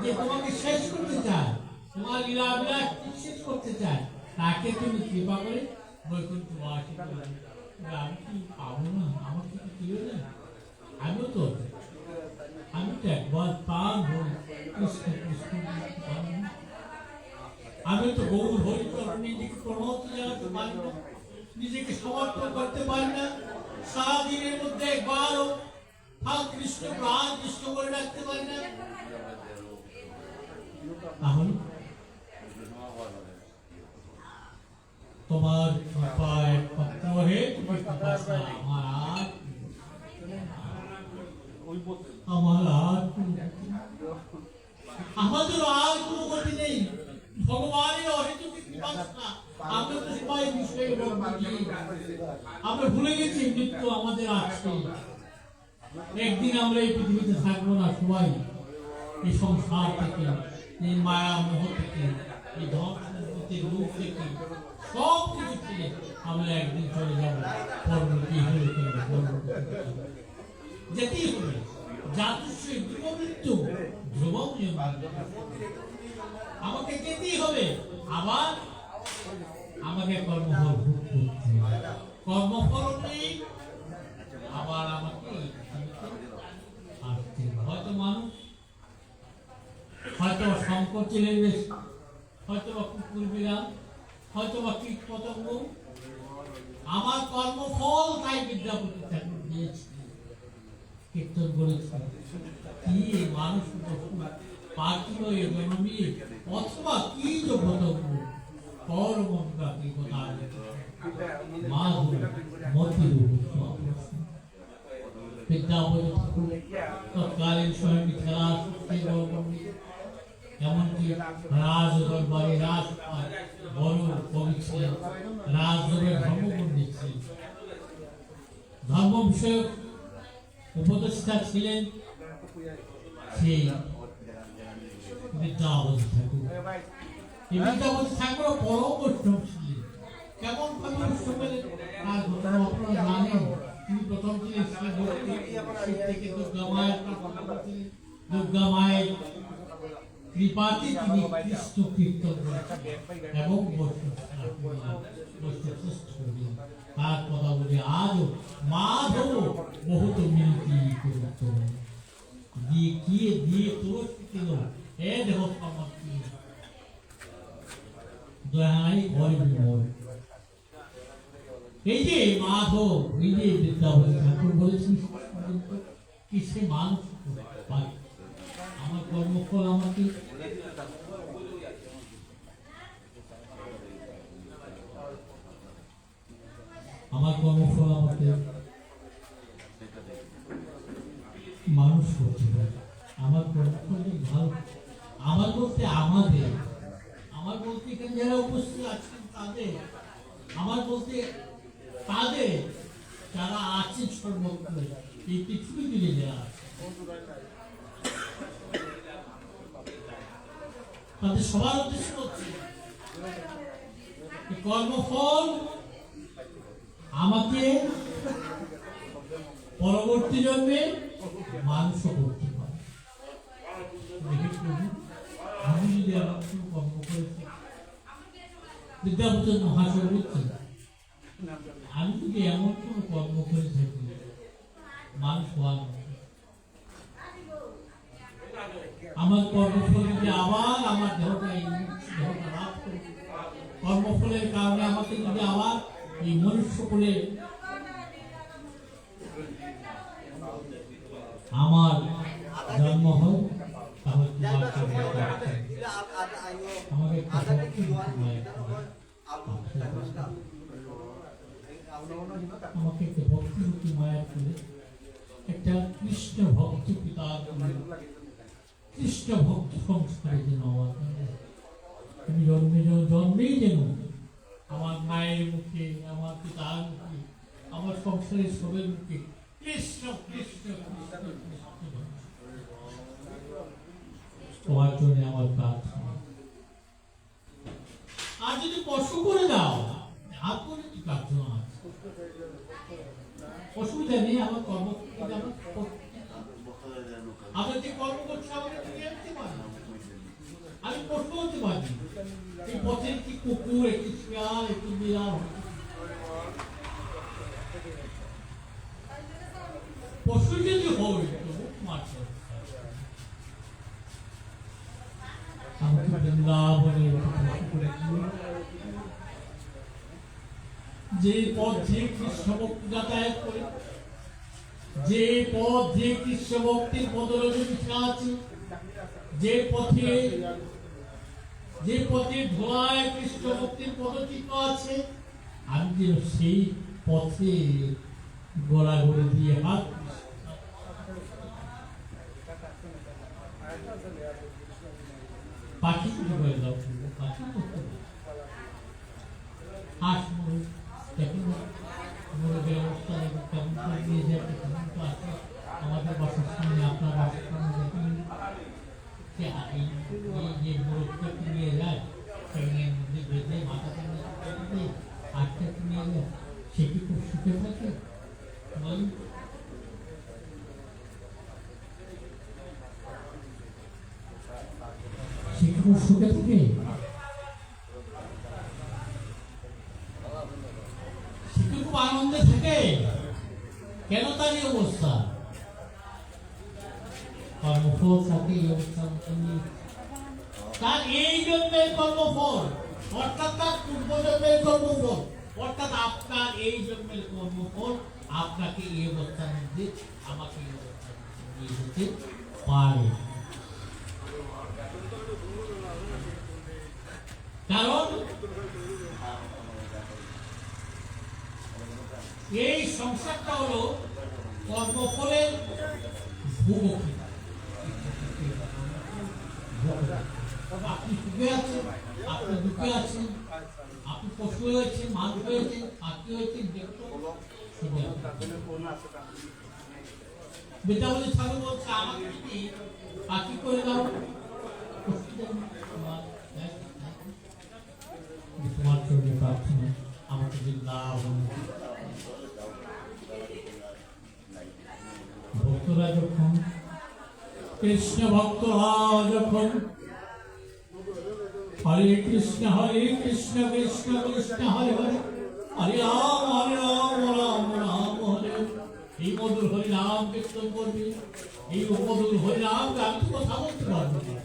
যে তোমাকে শেষ করতে চায় তোমার লীলাবিলাস শেষ করতে চায় তাকে তুমি কৃপা করে বৈকুণ্ঠ বাসী করে আমি কি পাবো না আমার কিছু ছিল না আমি তো একবার প্রাণ হরি কৃষ্ণ কৃষ্ণ আমি তো গৌর হরি নিজেকে প্রণত জানাতে পারি না নিজেকে সমর্পণ করতে পারি না সারাদিনের মধ্যে একবারও কৃষ্ণ প্রাণ কৃষ্ণ করে রাখতে পারি না তাহলে তোমার কৃপায় পত্র হে আমাদের আর কোনো গতি নেই ভগবানের অহেতুক কৃপা আমরা তো সবাই বিষয়ে আমরা ভুলে গেছি মৃত্যু আমাদের আছে একদিন আমরা এই পৃথিবীতে থাকবো না সবাই এই সংসার থেকে এই মায়া মোহ থেকে এই ধন সম্পত্তির রূপ থেকে সব কিছু থেকে আমরা একদিন চলে যাবো পরবর্তী হয়ে যেতেই হবে জাতুষ্যই মৃত্যু ধ্রুবম আমাকে যেতেই হবে আবার আমাকে কর্মফল ভোগ করতে কর্মফল নেই আবার আমাকে আসতে হয়তো মানুষ হয়তো শঙ্কর ছিলেন হয়তো বা কুকুর বিড়াল হয়তো বা কীট পতঙ্গ আমার কর্মফল তাই বিদ্যাপতি ঠাকুর দিয়েছে কীর্তন করেছে কি মানুষ পার্থিব জন্মী অথবা কি পতঙ্গ কর্ম কথা মা মতি বিদ্যাপতি ঠাকুর তৎকালীন স্বয়ং খেলা এমনকি রাজ দরবারে রাজ বড় কবি ছিলেন, রাজদরবারে ধর্মপণ্ডিত ছিলেন, ধর্ম বিষয়ক উপদেষ্টা ছিলেন সেই বিদ্যাপতি ঠাকুর। এই বিদ্যাপতি ঠাকুর পরম বৈষ্ণব ছিলেন। কেমন ভাবে বৈষ্ণব হলেন তার ঘটনা আপনারা জানেন। তিনি প্রথম ছিলেন শিব থেকে দুর্গা মায়ের দুর্গা মায়ের কৃপাতে তিনি কৃষ্ণ কীর্তন করেছেন এবং বৈষ্ণব শ্রেষ্ঠ হলেন। তার কথা বলে আজও মাধব বহুত মিনতি করত দিয়ে তুলসী ছিল এ দেহ সমাপ্তি দয়াই হয় বিমল। এই যে মাধব, এই যে বিদ্যাপতি ঠাকুর বলেছেন কিসে মানুষ পায়। আমার কর্মফল আমাকে মানুষ করতে পারে। আমার কর্মফল ভালো, আমার বলতে আমাদের, আমার বলতে এখানে যারা উপস্থিত আছেন তাদের, আমার বলতে তাদের যারা আছেন সর্বত্র এই পৃথিবী জুড়ে যারা আছে তাদের সবার উদ্দেশ্য হচ্ছে কর্মফল আমাকে পরবর্তী জন্মে মানুষ করতে পারে। আমি যদি আমার কোনো কর্ম করেছি, বিদ্যাপতি মহাশয় বলছেন আমি যদি এমন কোনো কর্ম করে থাকি মানুষ হওয়ার আমার কর্মফল যদি আবার আমার দেহটা লাভ করে, কর্মফলের কারণে আমাকে যদি আবার এই মনুষ্য করে আমার জন্ম হয় তাহলে আমাকে আমাকে একটা ভক্তি মায়া করে একটা কৃষ্ণ ভক্ত পিতা কৃষ্ণ ভক্ত সংস্কারের জন্য আমি জন্মেই যেন আমার মায়ের মুখে, আমার পিতার মুখে, আমার সংসারের সবের মুখে কৃষ্ণ কৃষ্ণ কৃষ্ণ কৃষ্ণ তোমার জন্য আমার প্রার্থনা। আর যদি পশু করে দাও আর করে কি প্রার্থনা আছে, অসুবিধা নেই। আমার কর্ম আমরা যে কর্ম করছি আমাকে ফিরে আনতে পারি, আমি পশু হতে পারি। এই পথে একটি কুকুর, একটি শিয়াল, একটি বিড়াল, পশু যদি হয় তবু মারছে আমাকে বৃন্দাবনে যে পথ যে কৃষ্ণ ভক্তি যাতায়াত করে, যে পথ যে কৃষ্ণ ভক্তির পদরজে লিখা আছে, যে পথে ধোয়ায় কৃষ্ণ ভক্তির পদচিহ্ন আছে, আমি যেন সেই পথে গড়াগড়ি দিয়ে হাত পাখি করে দাও, পাখি করতে হাঁস এখন ব্যবস্থা কেমন করে দিয়ে যায় আছে আমাদের বাসার সামনে, আপনার বাসার সামনে দেখেন যে মোরগটাকে নিয়ে যায় সেখানে মধ্যে বেঁধে মাথাটা নিয়ে আটটাকে নিয়ে যায়, সে কি খুব সুখে থাকে বলুন? সে কি খুব সুখে থাকে? সে কি খুব আনন্দে থাকে? কেন তার এই অবস্থা? কর্মফল থাকে এই অবস্থা, তার এই জন্মের কর্মফল, অর্থাৎ তার পূর্বজন্মের কর্মফল, অর্থাৎ আপনার এই জন্মের কর্মফল আপনাকে এই অবস্থার মধ্যে আমাকে এই অবস্থার মধ্যে নিয়ে যেতে পারে। কারণ এই সংসারটা হলো কর্মফলের ভোগী। আপনি সুখে আছেন, আপনি দুঃখে আছেন, আপনি পশু হয়েছেন, মানুষ হয়েছেন, পাখি হয়েছেন, বৃন্দাবনে ঠাকুর বলছে আমাকে যদি পাখি করে দাও, তোমার জন্য প্রার্থনা আমাকে বৃন্দাবন। ভক্তরা যখন কৃষ্ণ ভক্তরা যখন হরে কৃষ্ণ কৃষ্ণ কৃষ্ণ হরে হরে হরে রাম রাম রাম হরে, এই মধুর হরি নাম কীর্তন করবি। এই মধুর হরি নাম আমি তো কথা বলতে পারবো না,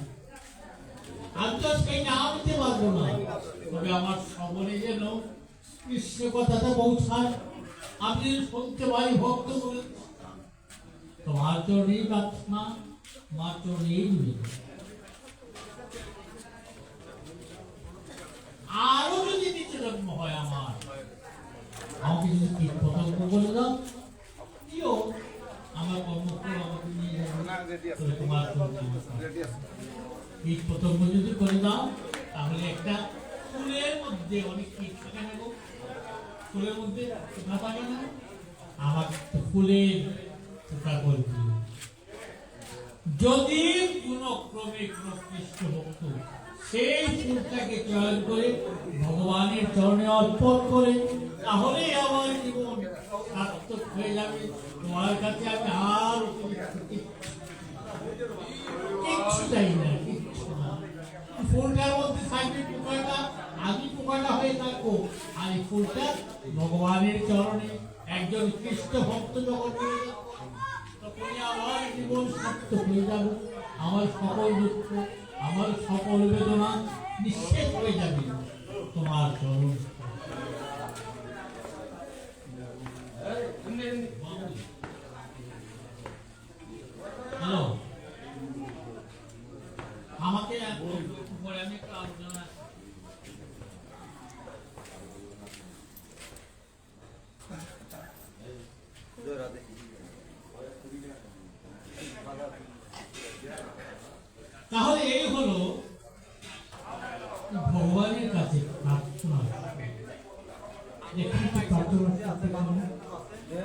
আমি তো সেই নাম দিতে পারবো না, তবে আমার সকলে যেন কৃষ্ণ কথাটা পৌঁছায়, আমি শুনতে পারি। ভক্ত বলে তোমার চরণেই প্রার্থনা, তোমার চরণেই নিবেদন। আরো যদি নিচে জন্ম হয় আমার, আমাকে যদি কীট পতঙ্গ বলে দাও, কিও আমার কর্মফল আমাকে নিয়ে যাবে তোমার কীট পতঙ্গ যদি করে দাও, তাহলে একটা ফুলের মধ্যে অনেক কীট থাকে না গো, ফুলের মধ্যে পোকা থাকে না, আমার ফুলের পোকা করে দিও। যদি কোনো ক্রমে কোনো কৃষ্ণ ভক্ত সেই ফুলটাকে চয়ন করে ভগবানের চরণে অর্পণ করে, তাহলে আমার জীবন সার্থক হয়ে যাবে। তোমার কাছে আমি আর কিচ্ছু চাই না, কিচ্ছু না। ফুলটার মধ্যে থাকবে পোকাটা, আমি পোকাটা হয়ে থাকবো, আর এই ফুলটা ভগবানের চরণে একজন কৃষ্ণ ভক্ত যখন পেয়ে যাবো, তখনই আমার জীবন সার্থক হয়ে যাবে। আমার সকল দুঃখ, আমার সকল বেদনা নিঃশেষ হয়ে যাবে তোমার চরণ। হ্যালো, আমাকে পরে আমি একটু আলোচনা তাহলে এই হলো ভগবানের কাছে প্রার্থনা।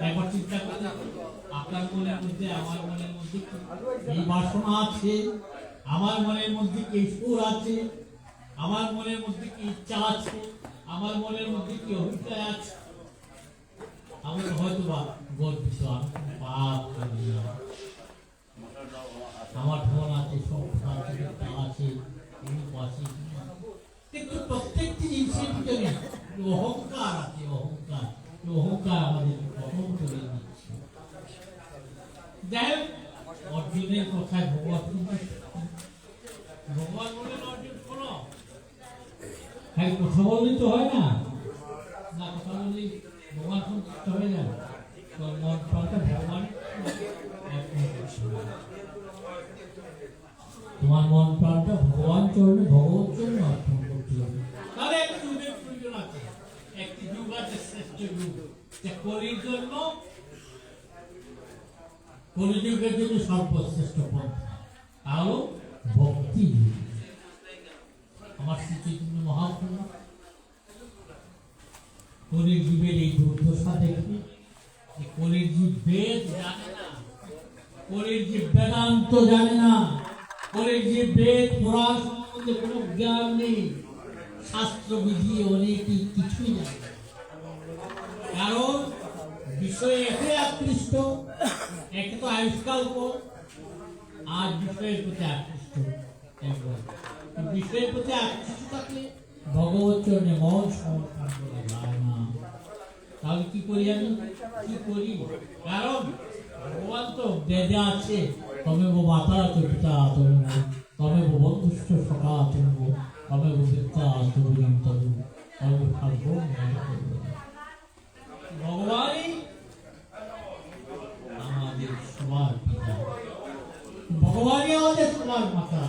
একবার চিন্তা করে আপনার মনের মধ্যে আমার মনের মধ্যে এই বাসনা আছে, আমার মনের মধ্যে কি সুর আছে, আমার মনের মধ্যে কি ইচ্ছা আছে, আমার মনের মধ্যে কি অভিপ্রায় আছে। আমরা হয়তো বা গর্বিত, আমি পাপ করি না, আমার ধন আছে, সংখ্যা আছে, আছে, কিন্তু প্রত্যেকটি জিনিসের ভিতরে অহংকার আছে, অহংকার, অহংকার আমাদের গঠন করে দিচ্ছে। যাই হোক, অর্জুনের কথায় ভগবান বলেন, অর্জুন শোনো, হ্যাঁ কথা বললেই তো হয় না, না কথা বললেই ভগবান সন্তুষ্ট হয়ে যাবে। তোর মন প্রাণটা ভগবান, তোমার মন প্রাণটা ভগবান চরণে ভগবত জন্য অর্পণ করতে হবে। তাহলে একটি যুগের প্রয়োজন আছে, একটি যুগ আছে শ্রেষ্ঠ যুগ, যা কলির জন্য, কলিযুগের জন্য সর্বশ্রেষ্ঠ পন্থা, তাহলে ভক্তি যুগ। আমার শ্রী চৈতন্য মহাপ্রভু কলির যুগের এই দুর্দশা দেখে, কলির যুগ বেদ জানে না, কলির যুগ বেদান্ত জানে না, কলির যে বেদ পুরাণ সম্বন্ধে কোনো জ্ঞান নেই, শাস্ত্রবিধি অনেকই কিছুই জানে না। কারণ বিষয়ে একে আকৃষ্ট, একে তো আয়ুষ্কাল্প, আর বিষয়ের প্রতি আকৃষ্ট। বিষয়ের প্রতি আকৃষ্ট থাকলে ভগবত চরণে মন সমর্পণ করা যায় না। তাহলে কি করি আমি, কি করি? কারণ ভগবান তো বেদে আছে, তমেব মাতা পিতা তমেব বন্ধুষ্ঠ সখা তমেব পিতা ভগবানই আমাদের সবার পিতা, ভগবানই আমাদের সবার মাতা,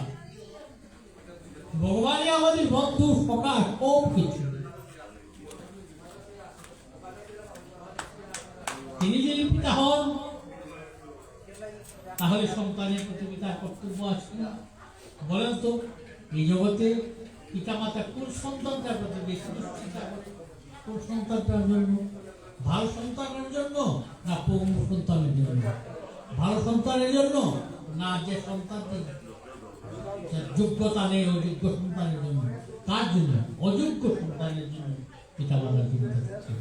ভগবানই আমাদের বন্ধু সখা, সব কিছু। তিনি যদি পিতা হন, তাহলে সন্তানের প্রতি পিতার কর্তব্য আছে না? বলেন তো, এই জগতে পিতামাতা কোন সন্তানটার প্রতি বেশি দুশ্চিন্তা করে? কোন সন্তানটার জন্য? ভালো সন্তানের জন্য না পঙ্গু সন্তানের জন্য? ভালো সন্তানের জন্য না যে সন্তানটি যোগ্যতা নেই অযোগ্য সন্তানের জন্য? কার জন্য? অযোগ্য সন্তানের জন্য পিতামাতার চিন্তা করছে।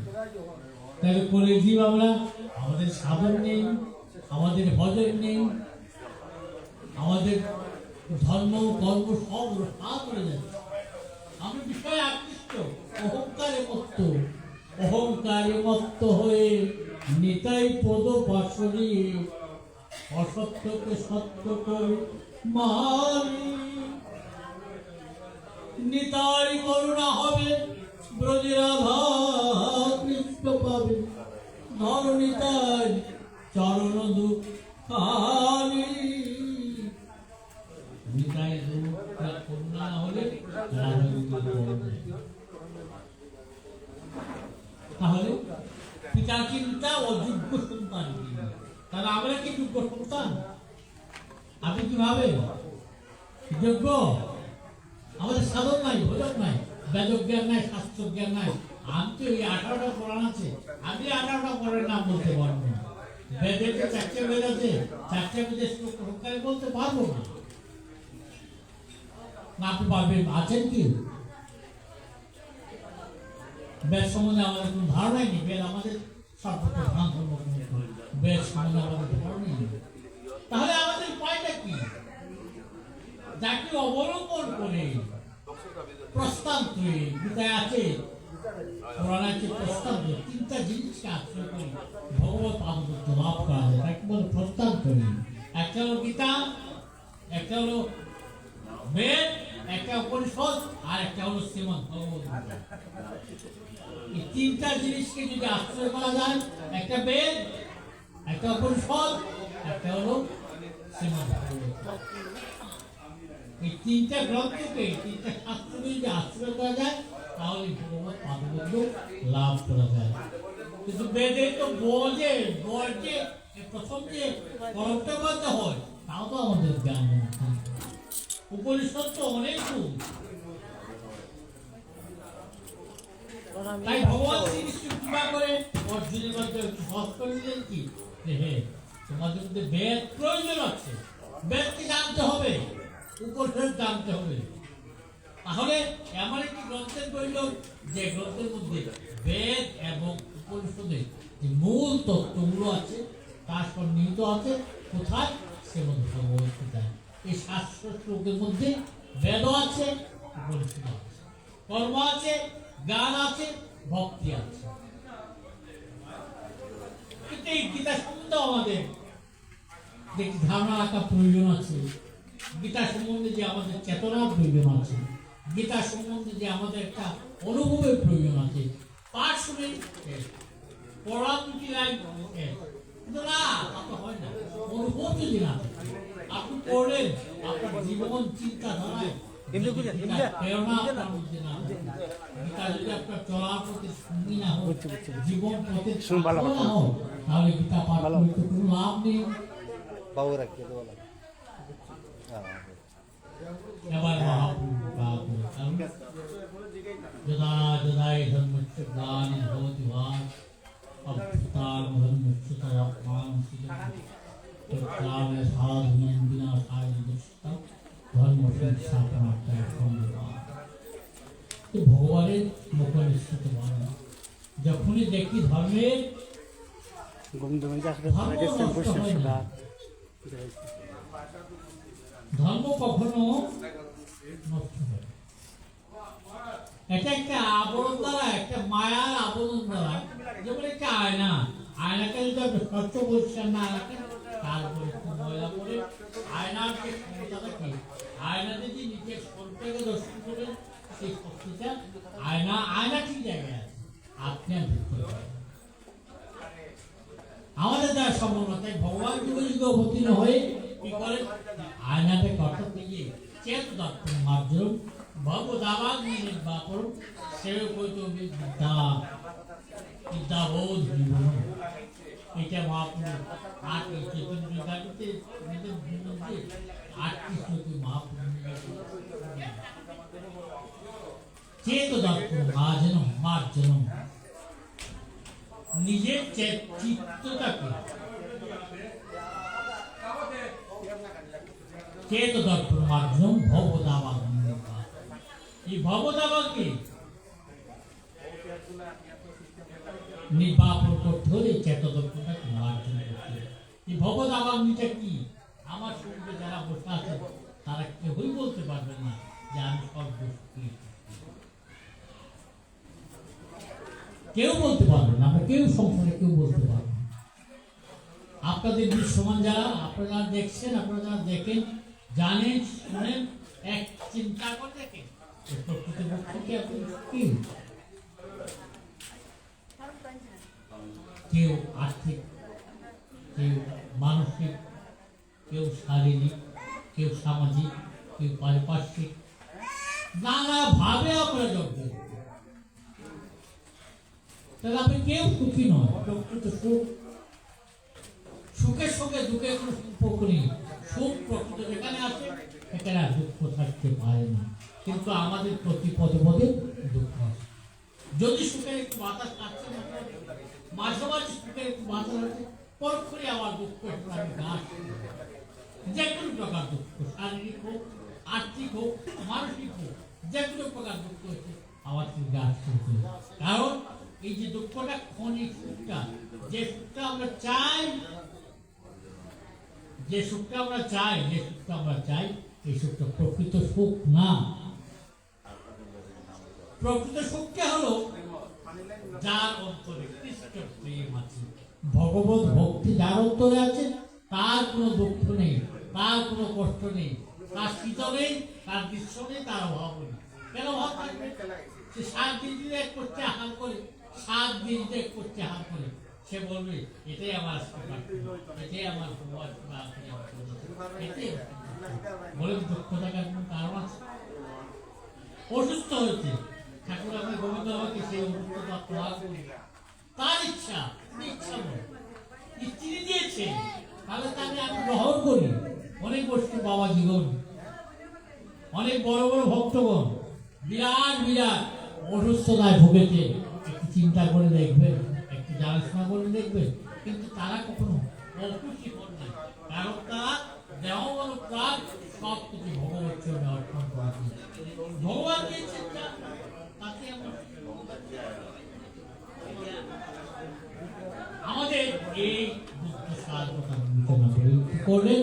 তাহলে করে জীব আমরা আমাদের সাধন নেই, আমাদের ভজন নেই, আমাদের ধর্ম কর্ম সব রক্ষা করে যাচ্ছে। আমরা বিষয়ে আকৃষ্ট, অহংকারে মত্ত হয়ে নিতাই পদ পাশরি অসত্যকে সত্য করে মারি। নিতাই করুণা হবে ব্রজরাধা কৃষ্ণ পাবে, ধর নিতাই চরণ দুঃখানি। নিতাই করুণা হলে তাহলে পিতা চিন্তা অযোগ্য সন্তান, তাহলে আমরা কি যোগ্য সন্তান? আপনি কি ভাবেন যোগ্য? আমাদের সাধন নাই, ভোজন নাই, বেদক জ্ঞান নাই, শাস্ত্র জ্ঞান নাই। আমি তো এই 18টা কোরআন আছে, আমি 18টা কোরআনের নাম বলতে পারবো না। বেদের যে 4টে বেদ আছে, 4টে বেদের শ্লোক বলতে পারবো না। আপনি পারবেন? আছেন কি? বেদ সম্বন্ধে আমাদের কোনো ধারণাই নেই। বেদ আমাদের সর্বপ্রধান ধর্ম, বেদ সম্বন্ধে আমাদের ধারণাই নেই। তাহলে আমাদের উপায়টা কি? যাকে অবলম্বন করে প্রস্তাব তৈরি গীতায় আছে, কোরআনে আছে প্রস্তাব। 3টা জিনিসকে আশ্রয় করে ভগবত পাদুত্ব লাভ করা যায়, তাকে বলে প্রস্তাব তৈরি। একটা হলো গীতা, একটা হলো বেদ, একটা উপনিষদ, আর একটা হলো শ্রীমদ্ ভগবত গীতা। এই 3টা জিনিসকে যদি আশ্রয় করা যায়, একটা বেদ, একটা উপনিষদ, একটা হলো শ্রীমদ্ ভগবত। এই 3টা গ্রন্থকে, 3টা শাস্ত্রকে যদি আশ্রয় করা যায়, তাহলে ভগবত পাদুত্ব লাভ করা যায়। কিন্তু বেদে তো বর্জে প্রথম যে পরবটা করতে হয়, তাও তো আমাদের জ্ঞান নেই। উপনিষদ তো অনেক দূর। তাই ভগবান শ্রীকৃষ্ণ কৃপা করে অর্জুনের মধ্যে সহজ করে দিলেন কি, যে হে, তোমাদের মধ্যে বেদ প্রয়োজন আছে, বেদকে জানতে হবে, উপনিষদ জানতে হবে। তাহলে এমন একটি গ্রন্থের প্রয়োজন যে গ্রন্থের মধ্যে বেদ এবং উপনিষদের যে মূল তত্ত্বগুলো আছে তার সন্নিহিত আছে। কোথায়? শ্রীমদ্ ভগবত গীতায়। এই 700 শ্লোকের মধ্যে বেদ আছে, উপনিষদ আছে, কর্ম আছে, জ্ঞান আছে, ভক্তি আছে। কিন্তু এই গীতা সম্বন্ধে আমাদের যে ধারণা রাখা প্রয়োজন আছে, গীতা সম্বন্ধে যে আমাদের চেতনার প্রয়োজন আছে, গীতা সম্বন্ধে যে আমাদের একটা অনুভবের প্রয়োজন আছে। পাঠ শুনে পড়া 2টি লাইন কিন্তু না, তা হয় না। অনুভব যদি না থাকে, আপনি পড়লেন, আপনার জীবন চিন্তাধারায় প্রেরণা আপনার মধ্যে না থাকে, গীতা যদি আপনার চলার প্রতি সঙ্গী না হোক, জীবন পথে না হোক, তাহলে গীতা পাঠ করতে কোনো লাভ নেই। এবার মহাপ্রভু যদা যদাই ধর্মস্য গ্লানি ভবতি ভাত অভ্যুত্থান ধর্মস্য তদাত্মান তৎকালে সাধুনাং বিনাশায় দুষ্কৃতং ধর্ম সংস্থাপনার্থায় সম্ভবাৎ। তো ভগবানের মুখনিসৃত বাণী যখনই দেখি ধর্মের ধর্ম কখনো নষ্ট হয়। এটা একটা আবরণ দ্বারা, একটা মায়ার আবরণ দ্বারা, যেমন একটা আয়না, আয়নাকে যদি আপনি স্বচ্ছ পরিষ্কার না রাখেন, তারপরে একটু ময়লা পড়ে আয়নার যে ক্ষমতাটা কি, আয়না যদি নিজের স্বরূপটাকে দর্শন করেন, সেই শক্তিটা আয়না ঠিক জায়গায় আছে, আপনি আর ভিতরে আমাদের দ্বারা সম্ভব না। তাই ভগবান যুগে অবতীর্ণ হয়ে কি করেন, আয়নাতে কটক দিয়ে চেত দর্পণ মাধ্যম ভগবদাবাদ নির্বাপন সেব কৈত বিদ্যাবোধ জীবন। এটা মহাপুরুষ আট চৈতন্য গাড়িতে আটটি শ্লোকে মহাপুরুষ চেত দত্ত মার্জনম মার্জনম নিজের চিত্তটাকে চেত দত্ত মার্জনম ভবদাবাগ এই ভবদাবাগকে নির্বাপন করতে হলে চেতদত্তটাকে মার্জন করতে হবে। এই ভবদাবাগ্নিটা কি? আমার সঙ্গে যারা বসে আছে তারা কেউই বলতে পারবে না যে আমি সব দোষী, কেউ বলতে পারবে না, আমরা কেউ সংসারে কেউ বলতে পারবে না। আপনাদের দৃশ্যমান যারা আপনারা দেখছেন, আপনারা যারা দেখেন, জানেন, শুনেন, এক চিন্তা করে দেখেন প্রকৃতপক্ষে আপনি কি কেউ আর্থিক, কেউ মানসিক, কেউ শারীরিক, কেউ সামাজিক, কেউ পারিপার্শ্বিক, নানাভাবে আমরা যজ্ঞ। তাহলে আপনি কেউ সুখী নয়। প্রকৃত সুখ, সুখের সঙ্গে দুঃখের কোনো সম্পর্ক নেই। সুখ প্রকৃত যেখানে আছে সেখানে আর দুঃখ থাকতে পারে না, কিন্তু আমাদের প্রতি পদে পদে দুঃখ আছে। যদি সুখের একটু বাতাস থাকছে, মাঝে মাঝে সুখের একটু বাতাস আছে, পরক্ষণে আমার দুঃখ আমি গাছ, যে কোনো প্রকার দুঃখ, শারীরিক হোক, আর্থিক হোক, মানসিক হোক, যে কোনো প্রকার দুঃখ হচ্ছে আমার গাছ করতে। কারণ এই যে দুঃখটা ক্ষণিক সুখটা, যে সুখটা আমরা চাই, যে সুখটা আমরা চাই, যে সুখটা আমরা চাই, এই সুখটা প্রকৃত সুখ না। প্রকৃত সুখটা হলো যার অন্তরে কৃষ্ণ প্রেম আছে, ভগবত ভক্তি যার অন্তরে আছে, তার কোনো দুঃখ নেই, তার কোনো কষ্ট নেই, তার শীত নেই, তার দৃশ্য নেই, তার অভাব নেই। কেন অভাব থাকবে? সে 7 দিন যদি এক করতে আহার করে, 7 দিন যদি এক করতে আহার করে, সে বলবে এটাই আমার এটাই আমার বলে দুঃখ থাকার কোনো কারণ আছে? অসুস্থ হয়েছে, ঠাকুর আমার গোবিন্দ আমাকে সেই অসুস্থতা প্রভাব করি, তার ইচ্ছা, ইচ্ছা নয়, তিনি দিয়েছে, তাহলে তাকে আমি গ্রহণ করি। অনেক বস্তু বাবা জীবন, অনেক বড় বড় ভক্তগণ বিরাট বিরাট অসুস্থতায় ভুগেছে, একটু চিন্তা করে দেখবেন, একটু জানাশোনা করে দেখবেন, কিন্তু তারা কখনো অখুশি হন না, কারণ তারা দেহ বড় প্রাণ সব কিছু ভগবত চরণে অর্পণ করা দিয়েছে। ভগবান দিয়েছেন তাকে আমাদের এই বুদ্ধ সাধকতা বিবেচনা করে কি করলেন?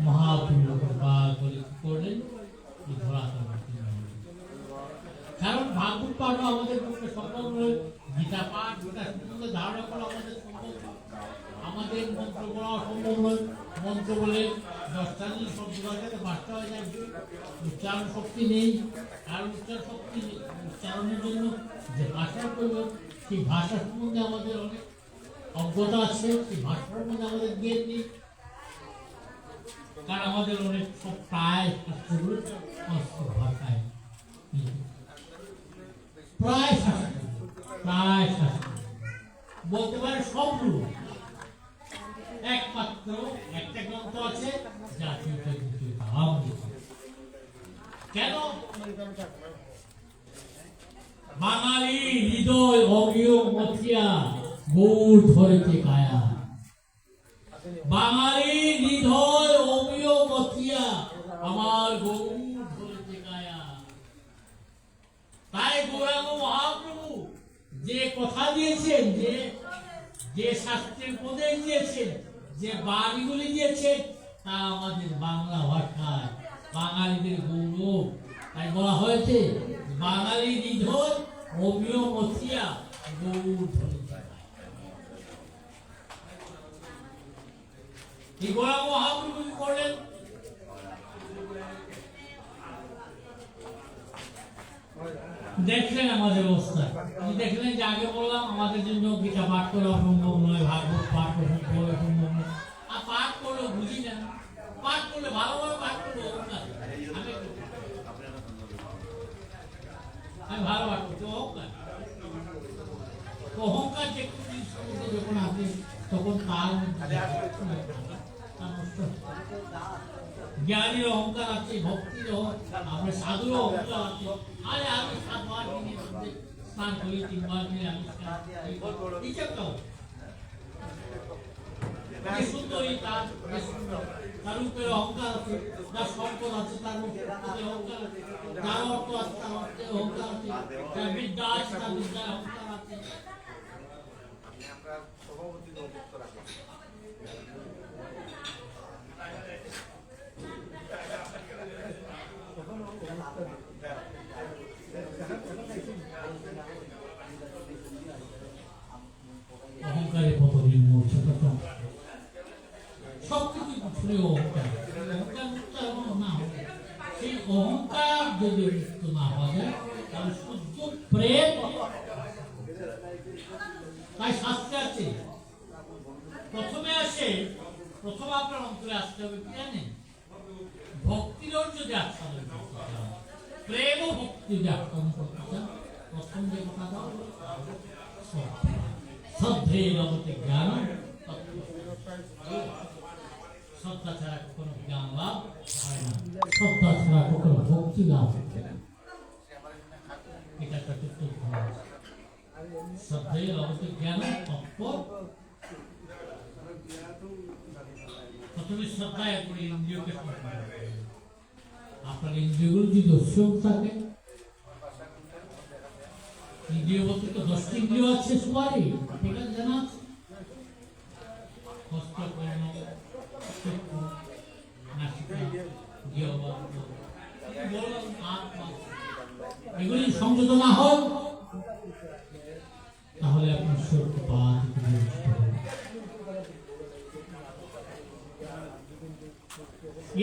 মহাপুণ্য কৃপা করে কি করলেন? কারণ ভাগবত পাঠও আমাদের পক্ষে সম্ভব নয়, গীতা পাঠ, গীতা সম্বন্ধে ধারণা করা আমাদের সম্ভব, আমাদের মন্ত্র পড়া সম্ভব নয়। মন্ত্র বলে 10টা দিন শব্দ বাজাতে 5টা হয়ে যায়, উচ্চারণ শক্তি নেই। কারণ উচ্চারণের জন্য যে ভাষার প্রয়োজন, সেই ভাষা সম্বন্ধে আমাদের অনেক অজ্ঞতা আছে, সেই ভাষার মধ্যে আমাদের জ্ঞান নেই। কারণ আমাদের অনেক সব প্রায় শাস্ত্রগুলো সংস্কৃত ভাষায়, প্রায় শাস্ত্র বলতে পারে সবগুলো। একমাত্র একটা গ্রন্থ আছে জাতীয় কেন? বাঙালি হৃদয় অগিয় মথিয়া গৌর ধরেছে কায়া। বাঙালি হৃদয় অগিয় মথিয়া আমার গৌর ধরেছে কায়া। তাই গৌরাঙ্গ মহাপ্রভু যে কথা দিয়েছেন, যে শাস্ত্রের উপদেশ দিয়েছেন, যে বাণীগুলি দিয়েছেন, তা আমাদের বাংলা ভাষায় বাঙালিদের গৌরব। তাই বলা হয়েছে বাঙালি হৃদয় অমিয় মথিয়া গৌর ধরেছে। এই গৌরাঙ্গ মহাপ্রভু কি করলেন? দেখলেন আমাদের অবস্থা, দেখলেন যে আগে বললাম আমাদের জন্য গীতা পাঠ করা অসম্ভব নয়, ভাগবত পাঠ করা অসম্ভব নয়। আর পাঠ করলেও বুঝি না, পাঠ করলে ভালোভাবে পাঠ করলে আমি ভালো পাঠ করতে অহংকার, অহংকার যে যখন আপনি তার জ্ঞানীর অহংকার আছে, ভক্তির আমরা সাধুর অহংকার আছে। আরে আমি 7 বার দিনের মধ্যে স্নান করি, 3 বার দিনে আমি সুন্দরী তার উপরে অহংকার আছে, তার সম্পদ আছে, তার উপরে অহংকার আছে, তার অর্থ আছে, তার অর্থে অহংকার আছে, তার বিদ্যা আছে, তার বিদ্যায় অহংকার আছে। অহংকারে কতদিন মরছে সবকিছু ছুড়ে অহংকার মুক্ত না হবে। সেই অহংকার যদি মুক্ত না হওয়া যায় তাহলে শুদ্ধ প্রেম, তাই শাস্ত্রে আছে প্রথম আপনার অন্তরে আসতে হবে কি জানেন? ভক্তির যদি আস্বাদন করতে চান, প্রেম ও ভক্তি যদি আস্বাদন করতে চান, প্রথম যে কথা শ্রদ্ধে জগতে জ্ঞান, শ্রদ্ধা ছাড়া কখনো জ্ঞান লাভ হয় না, শ্রদ্ধা ছাড়া কখনো ভক্তি লাভ হয় না। এটা চতুর্থ শ্রদ্ধে জগতে জ্ঞান তৎপর। প্রথমে শ্রদ্ধায় আপনি ইন্দ্রিয়কে আপনার ইন্দ্রিয়গুলো যদি দস্যুক থাকে, ইন্দ্রিয় বলতে তো 10টি ইন্দ্রিয় আছে সবারই, এটা জানা আছে। হস্ত, কর্ণ, চক্ষু, নাসিকা, জিহ্বা, আত্মা, এগুলি সংযত না হয় তাহলে আপনি সত্যবাদ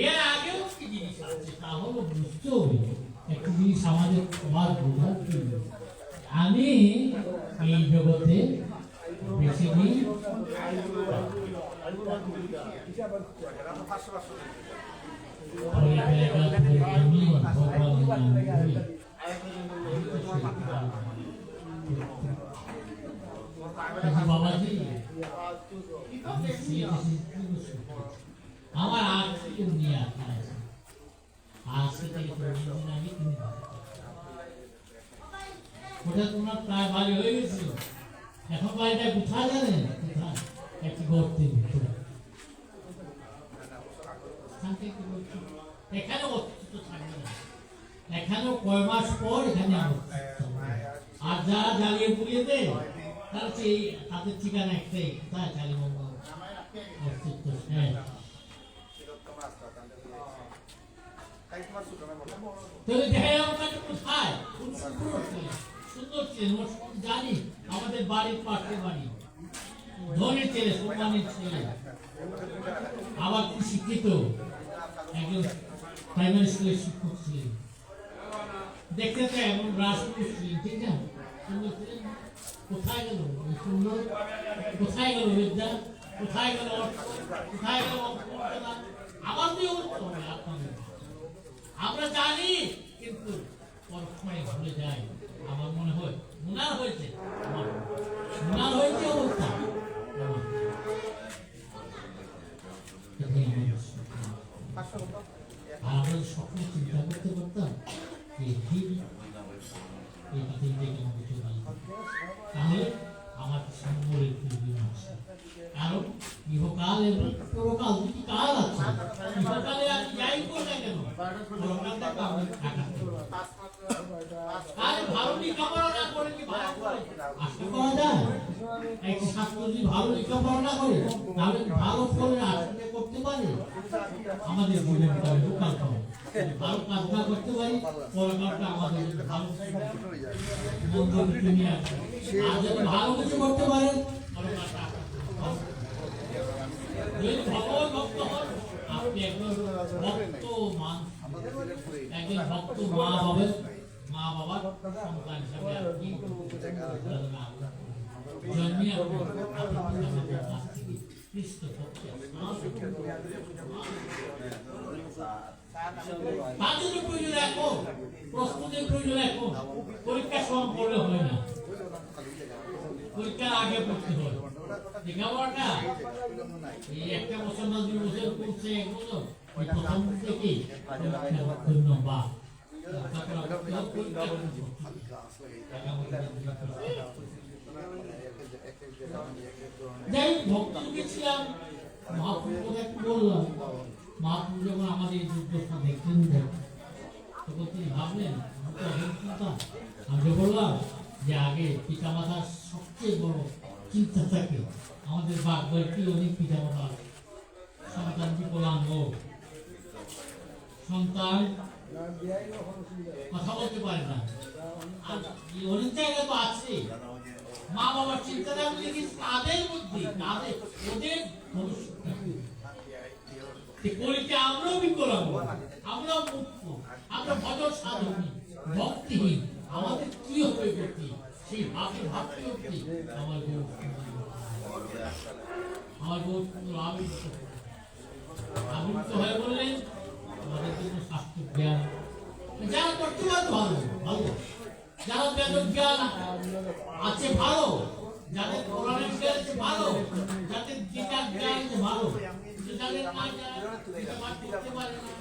এর আগেও কি জিনিস আছে তা হলো বুঝতে হবে। একটি জিনিস আমাদের সবার বোঝার জন্য, আমি এই জগতে বেশি দিন বাবাজি আমার আর্থিক নিয়ে আছে, আজকে থেকে আমি কিনে ওটা তোমার প্রায় বাড়ি হয়ে গেছিল। এখন বাড়িটা কোথায় জানেন? কোথায়? একটি গর্তের ভিতরে। এখানে অস্তিত্ব থাকবে না, এখানেও কয় মাস পর এখানে আর যারা জ্বালিয়ে পুড়িয়ে দেয় তার সেই তাদের ঠিকানা একটাই, কোথায় কালীমঙ্গ অস্তিত্ব শেষ। তাহলে দেখা যাবে কোথায় সুন্দর ছেলে, জানি আমাদের বাড়ির পাশে বাড়ি, ধনী ছেলে, সম্মানের ছেলে, আবার খুব শিক্ষিত, একজন প্রাইমারি স্কুলের শিক্ষক ছিলেন, দেখতে তো এমন রাজপুরুষ ছিলেন, ঠিক না? সুন্দর ছিলেন। কোথায় গেল সুন্দর? কোথায় গেল বিদ্যা? কোথায় গেল অর্থ? কোথায় গেল আবার দিয়ে আপনাদের আমরা জানি, কিন্তু পরক্ষণে ভুলে যাই। আমার মনে হয় মুনার হয়েছে, অবস্থা আমরা স্বপ্ন চিন্তা করতে পারতাম তাহলে আমার সম্বরের প্রয়োজন আছে। কারণ ইহকাল এবং পরকাল দুটি কাল আছে। ইহকালে আমি যাই করি না কেন, পরকালটাকে আমি কাটাতে আরে ভালো লেখাপড়া না করে কি ভালো করে আশা করা যায়? একটি ছাত্র যদি ভালো লেখাপড়া না করে তাহলে ভালো ফলের আশা করতে পারে? আমাদের জীবনে লোকাল পাবো, ভালো কাজ না করতে পারি, পরকালটা আমাদের ভালো মন্দ নিয়ে আসে। আর যদি ভালো কিছু করতে পারেন পরকালটা ভগবান ভক্ত হন, আপনি একজন ভক্ত মানুষ, একজন ভক্ত মা হবেন, মা বাবার সন্তান হিসাবে আপনি জন্মিয়ে প্রয়োজন এখন, প্রস্তুতির প্রয়োজন এখন। পরীক্ষার সময় পড়লে হয় না, পরীক্ষার আগে পড়তে হয়। লেখাপড়াটা এই একটা বছর না 2 বছর করছে এগুলো এই প্রথম থেকে ধন্যবাদ যাই ভক্তকে ছিলাম মহাপুরুষ একটু বললাম মহাপুরুষ যখন আমাদের এই দুর্দশা দেখতেন তখন তিনি ভাবলেন আমি বললাম যে আগে পিতামাতার সবচেয়ে বড় চিন্তা থাকে আমাদের বাগবাড়িতে অনেক পিতামাতা সন্তান বিকলাঙ্গ সন্তান কথা বলতে পারে না আর অনেক জায়গায় তো আছে মা বাবার চিন্তাটা আমি দেখি তাদের মধ্যে তাদের ওদের ভবিষ্যৎ আমরাও বিকলাঙ্গ আমরাও মুক্ত আমরা ভজন সাধনী ভক্তিহীন আমাদের কি হবে গতি সেই ভাবতে হচ্ছে আমার বহুত সুন্দর আবির্ভূত হয়ে বললেন আমাদের জন্য শাস্ত্র জ্ঞান যারা করতে পারে ভালো ভালো যারা বেদ জ্ঞান আছে ভালো যাদের কোরআনের জ্ঞান আছে ভালো যাদের গীতার জ্ঞান আছে ভালো যাদের না যারা পাঠ করতে পারে না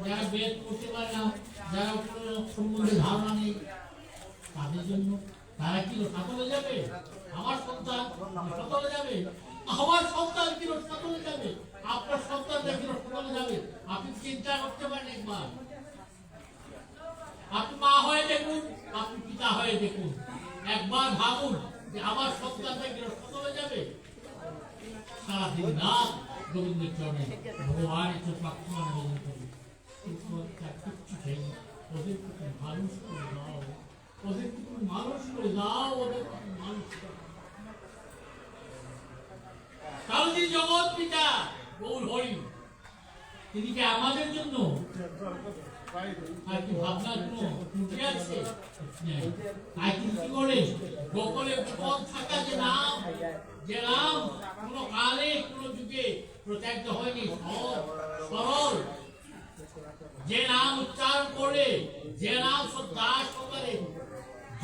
যারা বেদ করতে পারে না যারা কোনো সম্বন্ধে ধারণা নেই তাদের জন্য তারা কি সাতলে যাবে আমার সন্তান সাতলে যাবে আমার সন্তান কি সাতলে যাবে আপনার সন্তান কি সাতলে যাবে আপনি চিন্তা করতে পারেন একবার আপনি মা হয়ে দেখুন আপনি পিতা হয়ে দেখুন একবার ভাবুন যে আমার সন্তান কি সাতলে যাবে সারাদিন রাত গোবিন্দের চরণে ভগবানের প্রার্থনা নিবেদন করুন কিচ্ছু চাই ওদের মানুষ করে দাও ওদের মানুষ করে দাও ওদের মানুষ কারণ তিনি জগৎ পিতা গৌর হরি তিনি কি আমাদের জন্য আর কি ভাবনার কোনো ত্রুটি আছে তাই তিনি কি করে গোপনে গোপন থাকা যে নাম কোনো কালে কোনো যুগে প্রত্যাখ্যাত হয়নি সরল যে নাম উচ্চারণ করে যে নাম শ্রদ্ধা সহকারে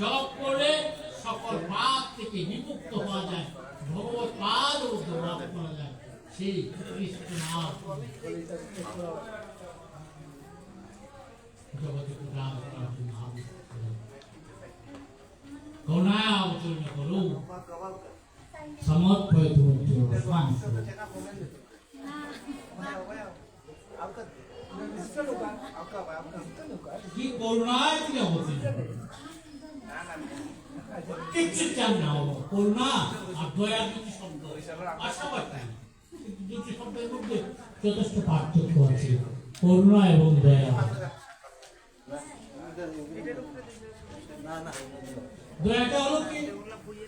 জপ করলে সকল পাপ থেকে বিমুক্ত হওয়া যায় ভগবত পাদ লাভ করা যায় সেই কৃষ্ণ নাম জগতে প্রদান করার জন্য করুণায় অবতীর্ণ করুন সমর্পয় কি করুণায় তিনি অবতীর্ণ কিচ্ছু চান না করুণা আর দয়া দুটি শব্দ আশাবাদী দুটি শব্দের মধ্যে যথেষ্ট পার্থক্য আছে করুণা এবং দয়া দয়াটা হলো কি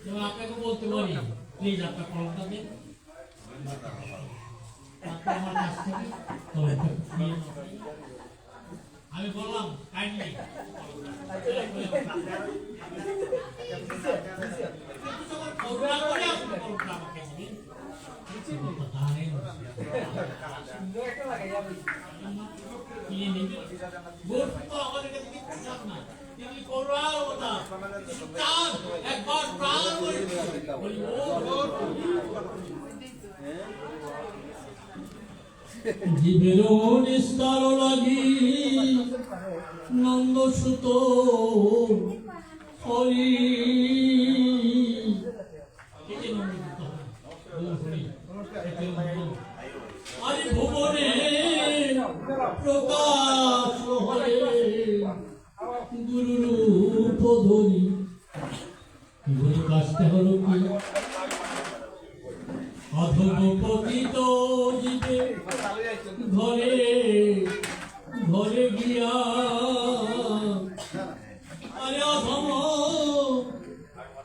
যেমন আপনাকে বলতে পারি প্লিজ আপনার কলমটা দিন আমার কাছ থেকে কলমটা নিয়ে আমি বললাম কাইন্ডলি জীবের নিস্তার লাগি নন্দ সুত হরি আরে ভুবনে প্রকাশ হরে গুরু রূপ ধরি গুরু কাজটা হলো কি অধপতিত জীবে ঘরে ঘরে গিয়া আরে অধম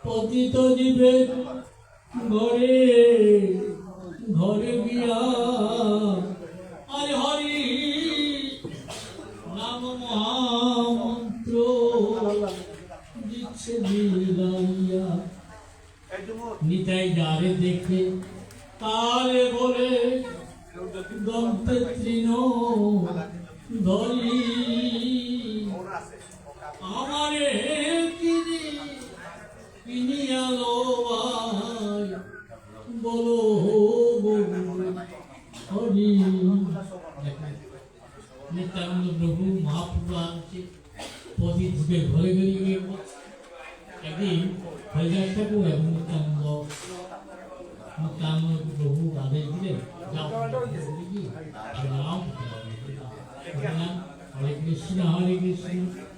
পতিত জীবে ঘরে ঘরে গিয়া আরে হরি নাম মহামন্ত্র দিচ্ছে বিলাইয়া নিতাই যারে দেখে তারে বলে দন্তে তৃণ ধরি আমারে কিনিয়ালো ভাই বলো হরি নিত্যানন্দ প্রভু মহাপ্রভু আছে প্রতি যুগে ঘরে ঘরে গিয়ে একদিন হরিদাস ঠাকুর এবং নিত্যানন্দ প্রভু আদেশ দিলেন যাও রাম হরে কৃষ্ণ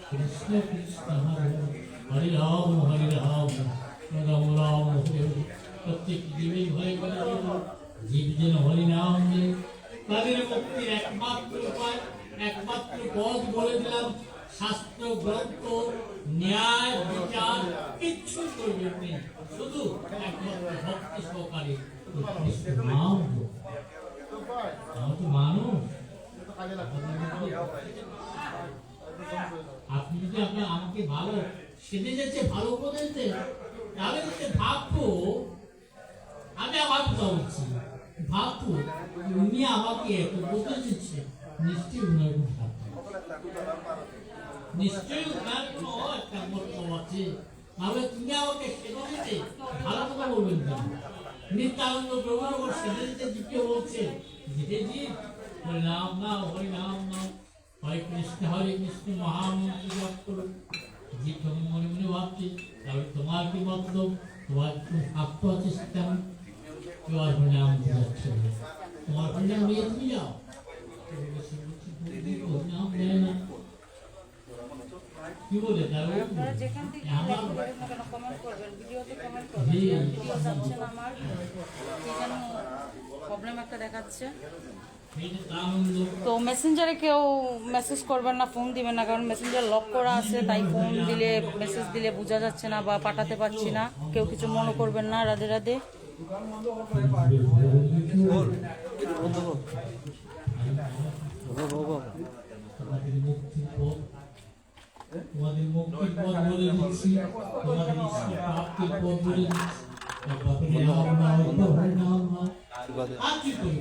কৃষ্ণ কৃষ্ণ হরে হরে রাম রাম রাম হরে হরে প্রত্যেক জীবের ঘরে ঘরে জীব যেন হরিনাম নেই তাদের মুক্তির একমাত্র উপায় একমাত্র পথ বলে দিলাম শাস্ত্র গ্রন্থ ন্যায় বিচার কিচ্ছু করবেন নেই শুধু একমাত্র ভক্তি সহকারে নাম তো মানুষ আপনি যদি আপনার আমাকে ভালো সেদে যাচ্ছে ভালো করে দিতে তাহলে ভাববো আমি আমার কথা বলছি ভাববো উনি আমাকে এত বলতে দিচ্ছে নিশ্চয়ই উনার কথা নিশ্চয়ই উনার কোনো একটা মতলব আছে নাহলে তুমি আমাকে সেবা দিতে ভালো কথা বলবেন না নিত্যানন্দ প্রভু যখন সেদে দিতে দিতে বলছে যেতে দিন হরিনাম নাও হরিনাম নাও হরে কৃষ্ণ মহামন্ত্র জপ করো যে তুমি মনে মনে ভাবছি তাহলে তোমার কি মতলব তোমার স্বার্থ আছে তেমন তোমার হরিনাম যাচ্ছে তোমার হরিনাম নিয়ে তুমি যাও হরিনাম দেয় না কি বলে আপনারা যেখান থেকে দেখতে পারেন না কেন কমেন্ট করবেন ভিডিওতে কমেন্ট করবেন ভিডিও চাচ্ছেন আমার কি যেন প্রবলেম একটা দেখাচ্ছে তো মেসেঞ্জারে কেউ মেসেজ করবেন না ফোন দিবেন না কারণ মেসেঞ্জার লক করা আছে তাই ফোন দিলে মেসেজ দিলে বোঝা যাচ্ছে না বা পাঠাতে পারছি না কেউ কিছু মনে করবেন না রাধে রাধে তোমাদের মুক্তির পথ বলে দিচ্ছি তোমাদের ইচ্ছা প্রাপ্তির পথ বলে দিচ্ছি নাম নাম আর কি করি